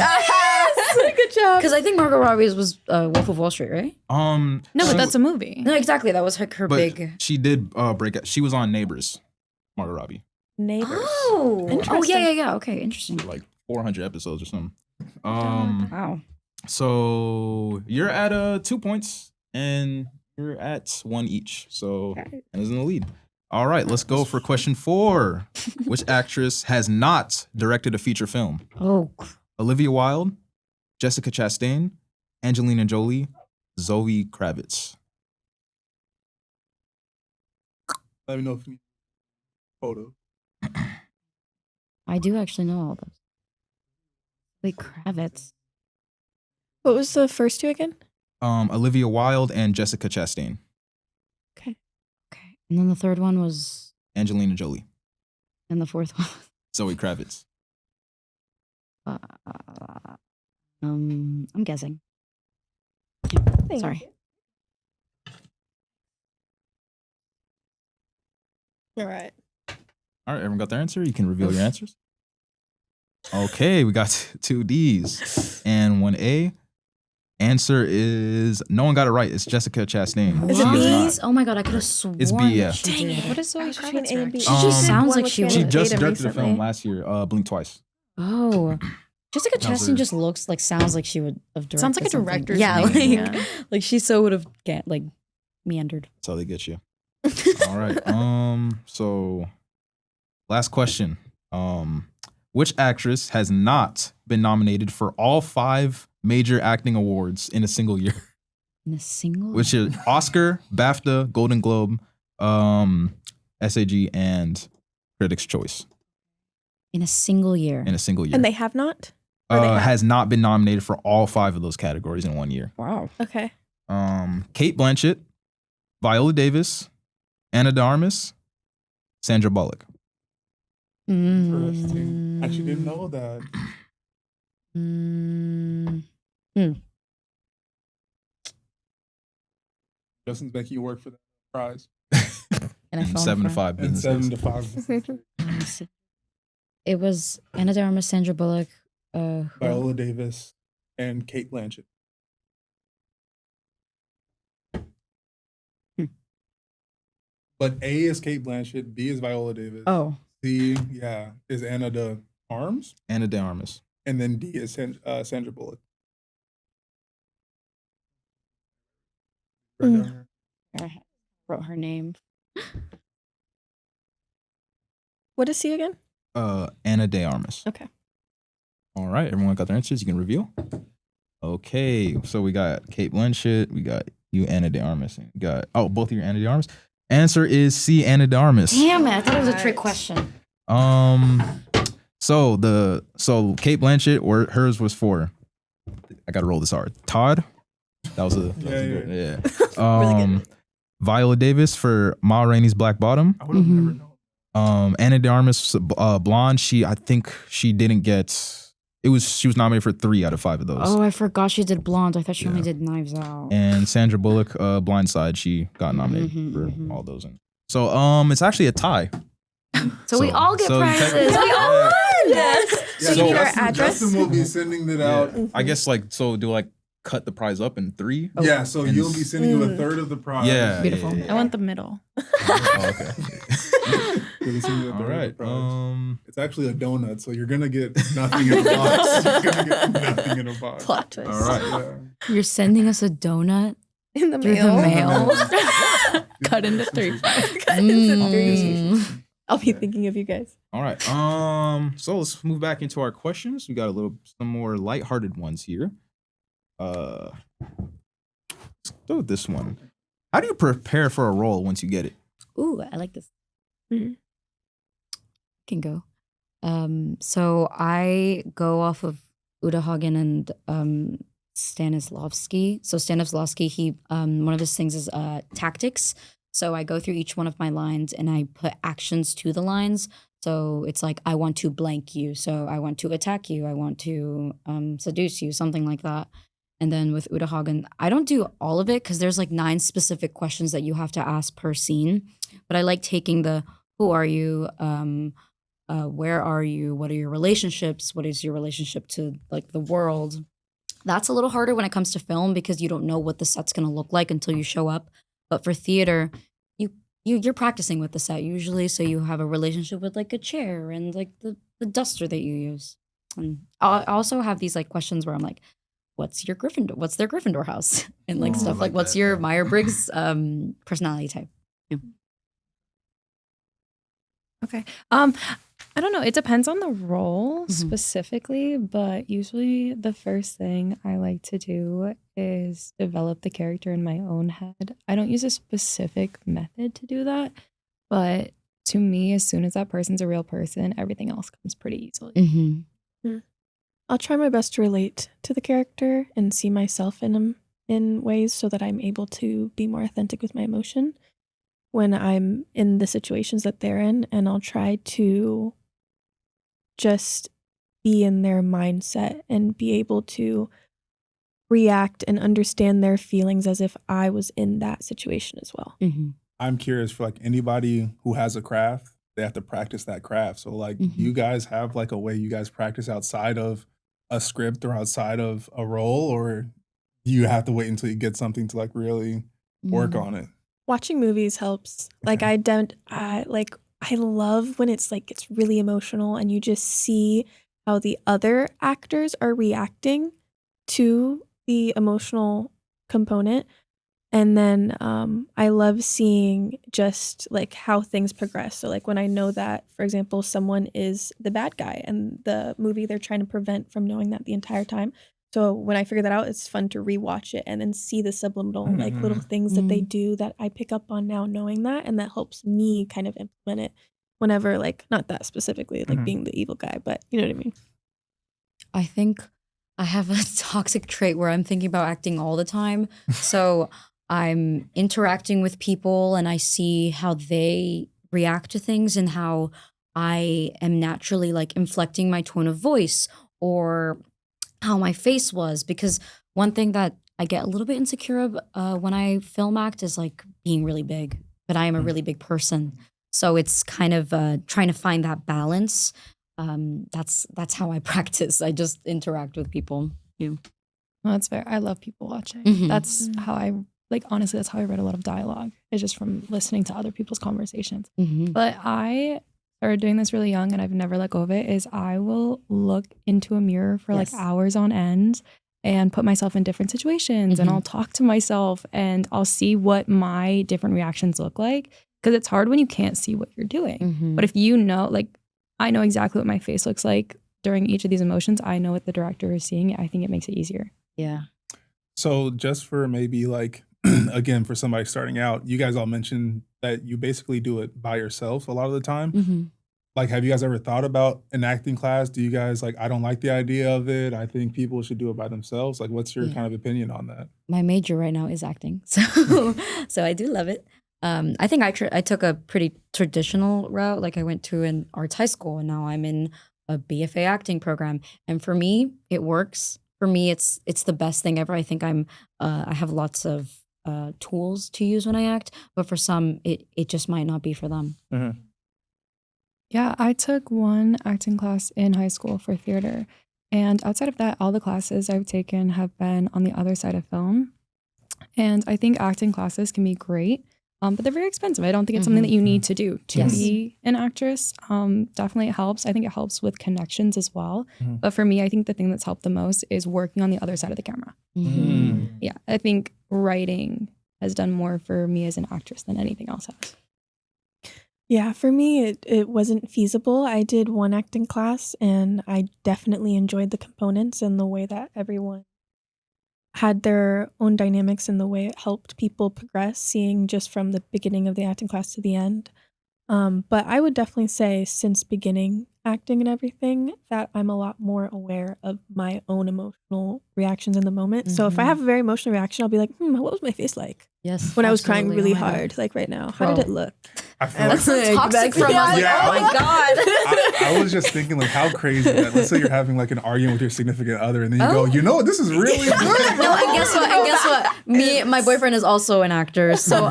Good job. Because I think Margot Robbie's was Wolf of Wall Street, right? No, but she- that's a movie. No, exactly. That was her but big. she did break out. She was on Neighbors, Margot Robbie, Neighbors. Oh, Interesting. yeah. Okay, interesting. like 400 episodes or something. Wow. So you're at 2 points and you're at 1 each. So and is in the lead. All right, let's go for question 4. Which actress has not directed a feature film? Oh, Olivia Wilde, Jessica Chastain, Angelina Jolie, Zoe Kravitz. Let me know if you need photo. I do actually know all those. Wait, Kravitz. What was the first 2 again? Olivia Wilde and Jessica Chastain. Okay. And then the third one was, Angelina Jolie, and the fourth one. Zoe Kravitz. I'm guessing. Thank Sorry. you. All right. All right, everyone got their answer? You can reveal your answers. Okay, we got 2 D's and 1 A. Answer is no one got it right. It's Jessica Chastain. Is She it B? not. Oh my god, I could have sworn. It's B, yeah. she Dang did. it. What is Zoe I was between Kravitz A and B. directing? She just did sounds one like with she was- She Channing just Tatum directed a film recently. last year, Blink Twice. Oh. Jessica That was Chastain her- just looks like she would have directed. Sounds like a something. director's Yeah, name, like yeah. like she so would have like meandered. That's how they get you. All right. So last question. Which actress has not been nominated for all 5 major acting awards in a single year? In a single. Which is Oscar, BAFTA, Golden Globe, SAG, and Critics' Choice. In a single year. In a single year. And they have not? Or they have? Has not been nominated for all 5 of those categories in 1 year. Wow. Okay. Kate Blanchett, Viola Davis, Ana de Armas, Sandra Bullock. Interesting. Actually didn't know that. Justin's making you work for the prize. And 7 to 5 And business 7 days. to 5. It was Ana de Armas, Sandra Bullock, Viola Davis and Kate Blanchett. But A is Kate Blanchett, B is Viola Davis. Oh. C, is Ana de Armas. Ana de Armas. And then D is Sandra Bullock. Right down here. I wrote her name. What is C again? Ana de Armas. Okay. All right, everyone got their answers. You can reveal. Okay, so we got Kate Blanchett. We got you, Ana de Armas. And we got both of you, Ana de Armas. Answer is C, Ana de Armas. Damn it! I thought it was a trick question. So Kate Blanchett, hers was for. I gotta roll this hard. Todd. That was a good. Really good. Viola Davis for Ma Rainey's Black Bottom. I would have never known. Ana de Armas, Blonde. I think she didn't get. She was nominated for 3 out of 5 of those. Oh, I forgot she did Blonde. I thought she only did Knives Out. And Sandra Bullock, Blindside, she got nominated for all those. So it's actually a tie. So we all get prizes. technically- We all won. So you need our address? Justin will be sending it out. I guess do cut the prize up in 3? Yeah, so And you'll be sending you a third of the prize. Yeah. Beautiful. Yeah. I want the middle. Oh, okay. You'll be sending you a All third of the right. prize. It's actually a donut, so you're gonna get nothing in a box. You're gonna get nothing in a box. Plot twist. All right. Yeah. You're sending us a donut In the through mail. the mail. Cut into 3. Cut into 3. Mm. I'll be thinking of you guys. All right. So let's move back into our questions. We got some more lighthearted ones here. Let's go with this one. How do you prepare for a role once you get it? Ooh, I like this. Mhm. Can go. So I go off of Uta Hagen and Stanislavski. So Stanislavski, he one of his things is tactics. So I go through each one of my lines and I put actions to the lines. So it's like, I want to blank you. So I want to attack you. I want to seduce you, something like that. And then with Uta Hagen, I don't do all of it because there's like 9 specific questions that you have to ask per scene. But I like taking the, who are you? Where are you? What are your relationships? What is your relationship to like the world? That's a little harder when it comes to film because you don't know what the set's going to look like until you show up. But for theater, you're practicing with the set usually, so you have a relationship with like a chair and like the duster that you use. And I also have these like questions where I'm like, what's their Gryffindor house? And like stuff like what's your Myers-Briggs personality type? Yeah. Okay. I don't know. It depends on the role specifically, but usually the first thing I like to do is develop the character in my own head. I don't use a specific method to do that, but to me, as soon as that person's a real person, everything else comes pretty easily. Mm-hmm. I'll try my best to relate to the character and see myself in them in ways so that I'm able to be more authentic with my emotion when I'm in the situations that they're in, and I'll try to just be in their mindset and be able to react and understand their feelings as if I was in that situation as well. Mm-hmm. I'm curious for like anybody who has a craft, they have to practice that craft. So like you guys have like a way you guys practice outside of a script or outside of a role, or you have to wait until you get something to like really work on it? Watching movies helps. Like I love when it's like it's really emotional and you just see how the other actors are reacting to the emotional component. And then I love seeing just like how things progress. So like when I know that, for example, someone is the bad guy and the movie they're trying to prevent from knowing that the entire time. So when I figure that out, it's fun to rewatch it and then see the subliminal like little things that they do that I pick up on now knowing that, and that helps me kind of implement it whenever, like, not that specifically like being the evil guy, but you know what I mean. I think I have a toxic trait where I'm thinking about acting all the time. So I'm interacting with people and I see how they react to things and how I am naturally like inflecting my tone of voice or how my face was. Because one thing that I get a little bit insecure of when I film act is like being really big, but I am a really big person. So it's kind of trying to find that balance. That's how I practice. I just interact with people. Yeah. Well, that's fair. I love people watching. Mhm. That's how I, like, honestly, that's how I read a lot of dialogue. It's just from listening to other people's conversations. Mm-hmm. But I started doing this really young and I've never let go of it, is I will look into a mirror for like hours on end and put myself in different situations and I'll talk to myself and I'll see what my different reactions look like. Because it's hard when you can't see what you're doing. But if you know, like, I know exactly what my face looks like during each of these emotions. I know what the director is seeing. I think it makes it easier. Yeah. So just for maybe like, again, for somebody starting out, you guys all mentioned that you basically do it by yourself a lot of the time. Like, have you guys ever thought about an acting class? Do you guys like, I don't like the idea of it, I think people should do it by themselves? Like, what's your kind of opinion on that? My major right now is acting. So I do love it. I think I took a pretty traditional route. Like I went to an arts high school and now I'm in a BFA acting program. And for me, it works. For me, it's the best thing ever. I think I have lots of tools to use when I act, but for some, it just might not be for them. Yeah, I took one acting class in high school for theater. And outside of that, all the classes I've taken have been on the other side of film. And I think acting classes can be great. But they're very expensive. I don't think it's something that you need to do to be an actress. Definitely it helps. I think it helps with connections as well. But for me, I think the thing that's helped the most is working on the other side of the camera. Yeah, I think writing has done more for me as an actress than anything else has. Yeah, for me, it wasn't feasible. I did one acting class and I definitely enjoyed the components and the way that everyone had their own dynamics and the way it helped people progress, seeing just from the beginning of the acting class to the end. But I would definitely say since beginning acting and everything that I'm a lot more aware of my own emotional reactions in the moment. So if I have a very emotional reaction, I'll be like, what was my face like? Yes. When I was crying really hard, like right now. How did it look? I feel That's so toxic from us. Yeah, Oh my God. I was just thinking, like, how crazy that. Let's say you're having like an argument with your significant other, and then you go, you know what, this is really good. No, and guess what? My boyfriend is also an actor, so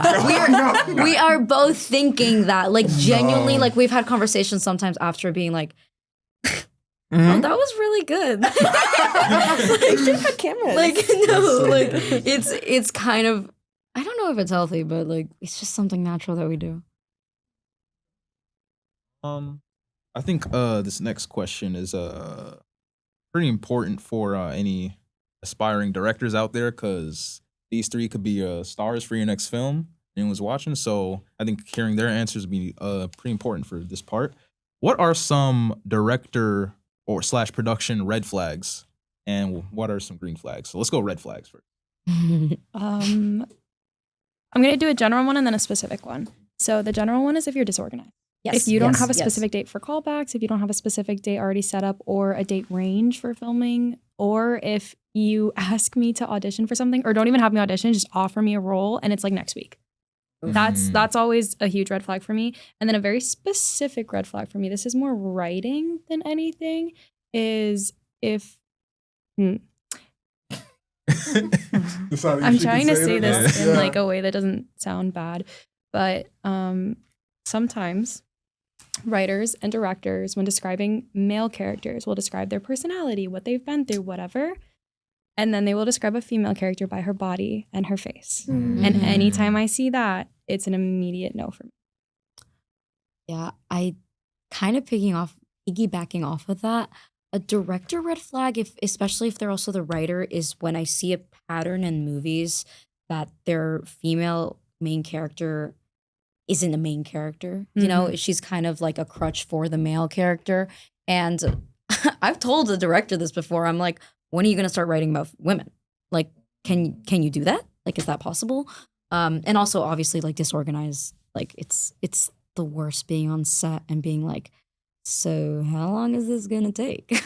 we are both thinking that, like, genuinely, like, we've had conversations sometimes after being like, oh, that was really good. They should have had cameras. Like, no, like, it's kind of, I don't know if it's healthy, but like, it's just something natural that we do. I think this next question is pretty important for any aspiring directors out there, because these three could be stars for your next film anyone's watching. So I think hearing their answers would be pretty important for this part. What are some director or / production red flags, and what are some green flags? So let's go red flags first. I'm gonna do a general one and then a specific one. So the general one is if you're disorganized. Yes. If you don't have a specific date for callbacks, if you don't have a specific date already set up or a date range for filming, or if you ask me to audition for something or don't even have me audition, just offer me a role and it's like next week. That's always a huge red flag for me. And then a very specific red flag for me, this is more writing than anything, is if I'm trying to say this in like a way that doesn't sound bad, but sometimes writers and directors, when describing male characters, will describe their personality, what they've been through, whatever. And then they will describe a female character by her body and her face. And anytime I see that, it's an immediate no for me. Yeah, I kind of piggybacking off of that. A director red flag, especially if they're also the writer, is when I see a pattern in movies that their female main character isn't a main character. You know, she's kind of like a crutch for the male character. And I've told the director this before. I'm like, when are you going to start writing about women? Like, can you do that? Like, is that possible? And also, obviously, like disorganized. Like, it's the worst being on set and being like, so how long is this gonna take?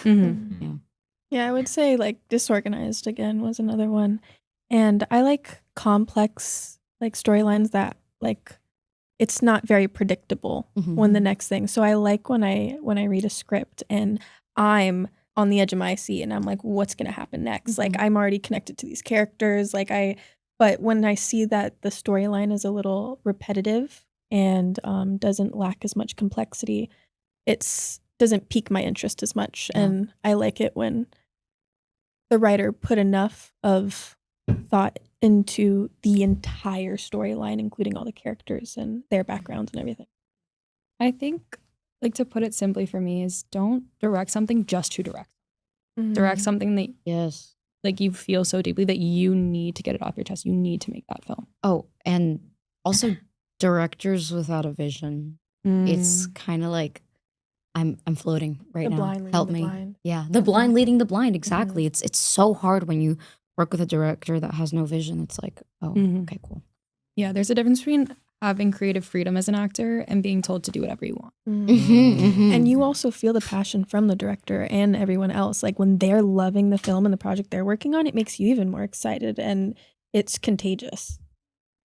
Yeah, I would say like disorganized again was another one. And I like complex like storylines that like it's not very predictable when the next thing. So I like when I read a script and I'm on the edge of my seat and I'm like, what's gonna happen next? Like I'm already connected to these characters. But when I see that the storyline is a little repetitive and doesn't lack as much complexity, it doesn't pique my interest as much. Yeah. And I like it when the writer put enough of thought into the entire storyline, including all the characters and their backgrounds and everything. I think, like, to put it simply for me is don't direct something just to direct. Direct something that Yes. like you feel so deeply that you need to get it off your chest. You need to make that film. Oh, and also directors without a vision. It's kind of like I'm floating right The now. blind leading Help the me. blind. Yeah, the blind leading the blind. Exactly. It's so hard when you work with a director that has no vision. It's like, oh, okay, cool. Yeah, there's a difference between having creative freedom as an actor and being told to do whatever you want. And you also feel the passion from the director and everyone else. Like when they're loving the film and the project they're working on, it makes you even more excited and it's contagious.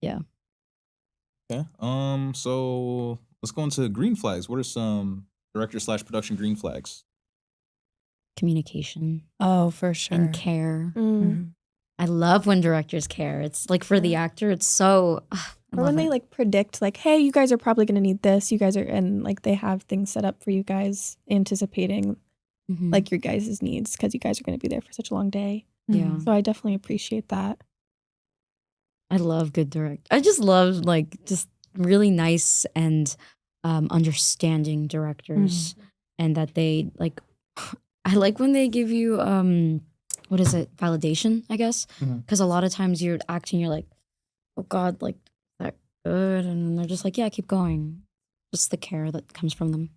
Yeah. Okay. So let's go into green flags. What are some director/production green flags? Communication Oh, for sure. and care. Mm. I love when directors care. It's like for the actor, it's so. Or when they like predict like, hey, you guys are probably going to need this. You guys are, and like they have things set up for you guys anticipating like your guys' needs because you guys are going to be there for such a long day. Yeah. So I definitely appreciate that. I love good direct. I just love like just really nice and understanding directors, and that they like. I like when they give you what is it, validation? I guess because a lot of times you're acting, you're like, oh God, like that good, and then they're just like, yeah, keep going. Just the care that comes from them.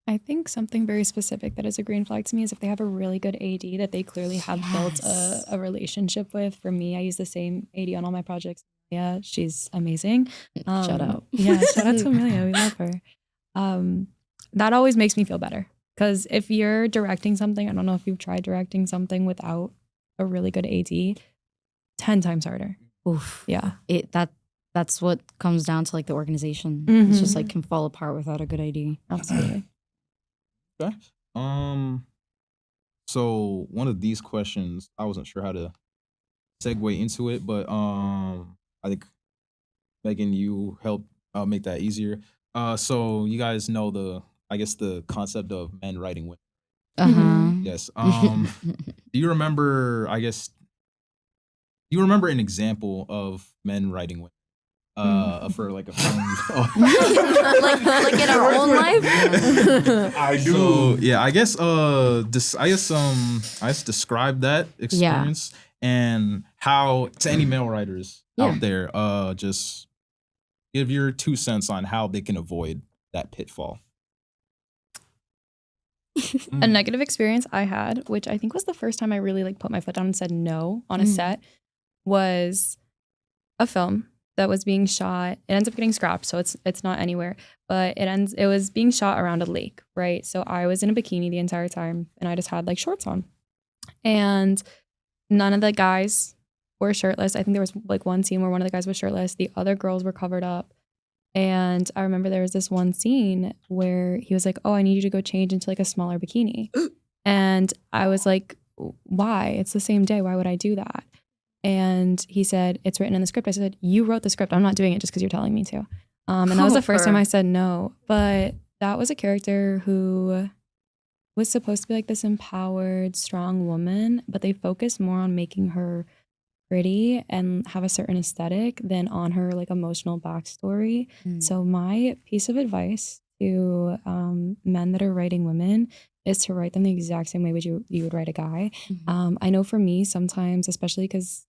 I think something very specific that is a green flag to me is if they have a really good AD that they clearly have built a relationship with. For me, I use the same AD on all my projects. Yeah, she's amazing. Shout out. Yeah, shout out to Amelia. We love her. That always makes me feel better. Because if you're directing something, I don't know if you've tried directing something without a really good AD, 10 times harder. Oof. Yeah. That's what comes down to like the organization. It's just like can fall apart without a good ID. Absolutely. Okay. So one of these questions, I wasn't sure how to segue into it, but I think Megyn, you helped make that easier. So you guys know the concept of men writing women. Yes. Do you remember? You remember an example of men writing women? For like a film. like in our own life. I do. So, yeah, I guess describe that experience and how to any male writers out there, just give your 2 cents on how they can avoid that pitfall. A negative experience I had, which I think was the first time I really like put my foot down and said no on a set, was a film that was being shot. It ends up getting scrapped, so it's not anywhere. But it was being shot around a lake, right? So I was in a bikini the entire time, and I just had like shorts on, and none of the guys were shirtless. I think there was like one scene where one of the guys was shirtless. The other girls were covered up. And I remember there was this one scene where he was like, oh, I need you to go change into like a smaller bikini. And I was like, why? It's the same day. Why would I do that? And he said, it's written in the script. I said, you wrote the script. I'm not doing it just because you're telling me to. And that was the first time I said no. But that was a character who was supposed to be like this empowered, strong woman, but they focused more on making her pretty and have a certain aesthetic than on her like emotional backstory. So my piece of advice to men that are writing women is to write them the exact same way you would write a guy. I know for me sometimes, especially because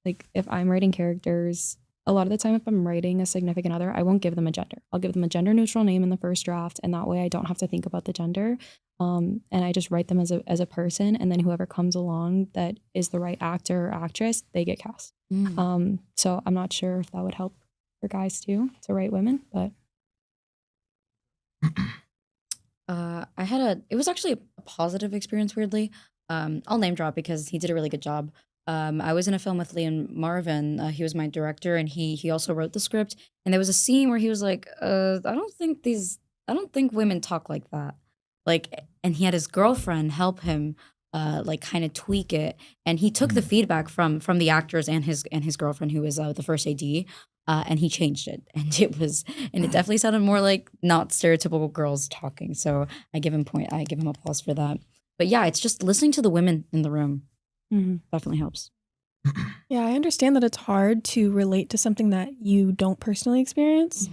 like if I'm writing characters, a lot of the time if I'm writing a significant other, I won't give them a gender. I'll give them a gender neutral name in the first draft, and that way I don't have to think about the gender. And I just write them as a person, and then whoever comes along that is the right actor or actress, they get cast. So I'm not sure if that would help for guys too to write women, but it was actually a positive experience, weirdly. I'll name drop because he did a really good job. I was in a film with Liam Marvin. He was my director, and he also wrote the script. And there was a scene where he was like, I don't think women talk like that. Like, and he had his girlfriend help him, like kind of tweak it. And he took the feedback from the actors and his girlfriend, who was the first AD, and he changed it. And it definitely sounded more like not stereotypical girls talking. So I give him applause for that. But yeah, it's just listening to the women in the room. Definitely helps. Yeah, I understand that it's hard to relate to something that you don't personally experience,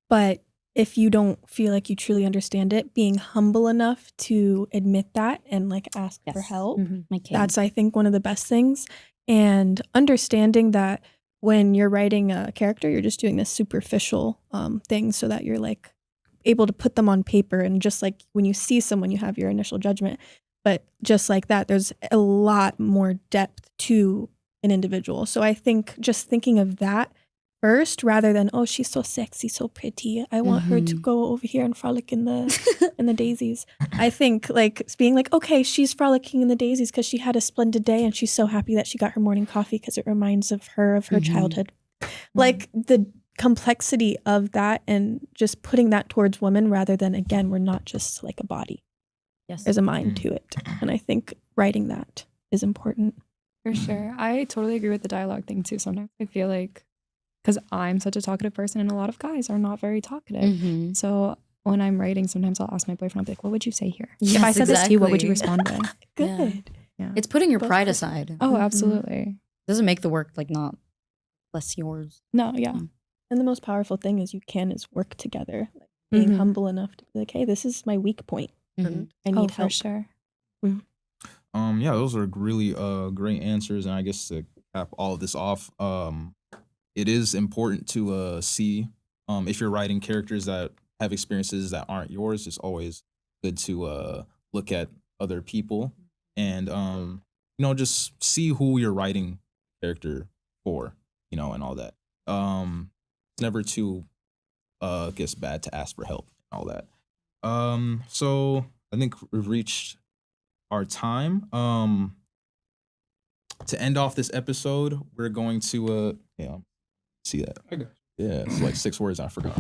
but if you don't feel like you truly understand it, being humble enough to admit that and like ask for help, that's, I think, one of the best things. And understanding that when you're writing a character, you're just doing this superficial thing so that you're like able to put them on paper. And just like when you see someone, you have your initial judgment. But just like that, there's a lot more depth to an individual. So I think just thinking of that first, rather than, oh, she's so sexy, so pretty, I want her to go over here and frolic in the daisies. I think like being like, okay, she's frolicking in the daisies because she had a splendid day and she's so happy that she got her morning coffee because it reminds of her childhood. Like the complexity of that and just putting that towards women rather than, again, we're not just like a body. There's a mind to it. And I think writing that is important. For sure. I totally agree with the dialogue thing too. Sometimes I feel like, because I'm such a talkative person and a lot of guys are not very talkative. So when I'm writing, sometimes I'll ask my boyfriend, I'll be like, what would you say here? If I said this to you, what would you respond with? Good. Yeah. It's putting your pride aside. Oh, absolutely. Doesn't make the work like not less yours. No, yeah. And the most powerful thing is work together. Like being humble enough to be like, hey, this is my weak point. And I need help. For sure. Yeah, those are really great answers. And I guess to cap all of this off, it is important to see if you're writing characters that have experiences that aren't yours. It's always good to look at other people and just see who you're writing character for, and all that. It's never too bad to ask for help and all that. So I think we've reached our time. To end off this episode, we're going to see that. I got you. Yeah, it's like 6 words I forgot.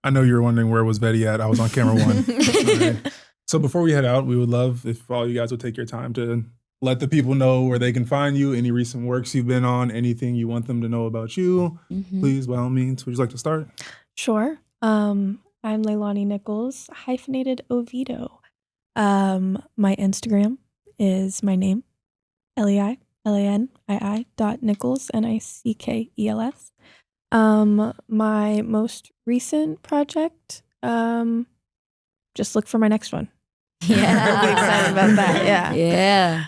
I know you were wondering where was Vete at. I was on camera 1. Right. So before we head out, we would love if all you guys would take your time to let the people know where they can find you, any recent works you've been on, anything you want them to know about you. Please, by all means, would you like to start? Sure. I'm Leilani Nickels-Oviedo. My Instagram is my name, LEILANII.Nickels, NICKELS. My most recent project, just look for my next one. Yeah. Really excited about that. Yeah. Yeah.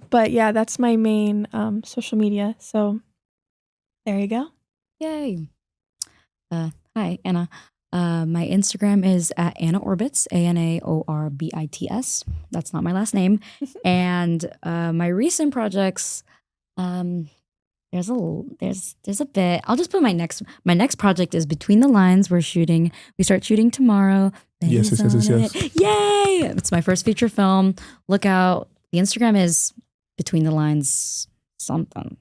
But yeah, that's my main social media. So there you go. Yay. Hi, Anna. My Instagram is at AnnaOrbits, ANAORBITS. That's not my last name. And my recent projects, there's a bit. I'll just put my next project is Between the Lines. We start shooting tomorrow. Yes. Yay! It's my first feature film. Look out. The Instagram is Between the Lines something.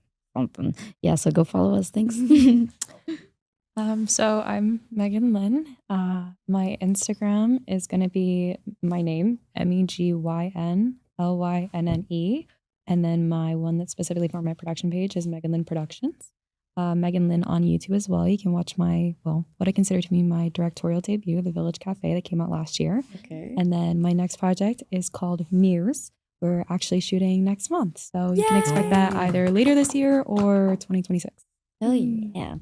Yeah, so go follow us. Thanks. So I'm Megyn Lynne. My Instagram is going to be my name, MEGYNLYNNE. And then my one that's specifically for my production page is Megyn Lynne Productions. Megyn Lynne on YouTube as well. You can watch what I consider to be my directorial debut, The Village Cafe, that came out last year. Okay. And then my next project is called Muse. We're actually shooting next month. So you can expect that either later this year or 2026. Oh, yeah.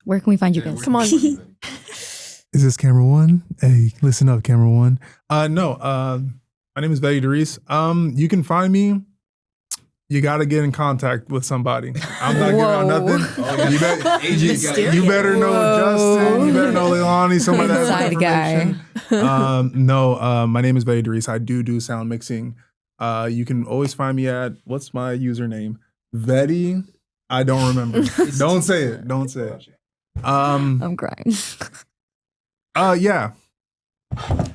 Where can we find you guys? Come on. Is this camera 1? Hey, listen up, camera 1. No, my name is Vete Derisse. You can find me You got to get in contact with somebody. I'm not giving out nothing. You better know Justin. You better know Leilani. Somebody that has Inside guy. information. My name is Vete Derisse. I do sound mixing. You can always find me at, what's my username? Vete. I don't remember. Don't say it. Don't say it. I'm crying. Yeah.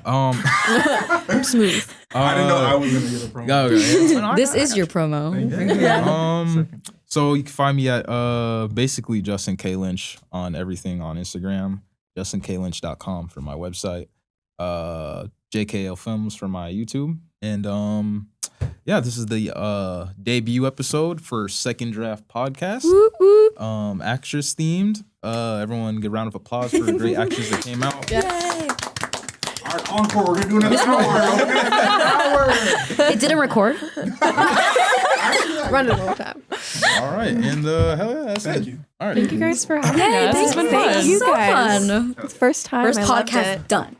I'm smooth. I didn't know I was gonna get a promo. Okay. This is your promo. So you can find me at basically Justin K. Lynch on everything on Instagram, JustinKLynch.com for my website, JKL Films for my YouTube, and yeah, this is the debut episode for Second Draft Podcast. Whoop, whoop. Actress themed. Everyone, get a round of applause for the great actors that came out. Yay. All right, encore. We're gonna do another hour. It didn't record. Run it all the time. All right, and hell yeah, that's Thank it. you. All right, Thank you guys for having Yay, us. thanks It's been for fun. thank you So guys. fun. It's first time. First I loved podcast it. done.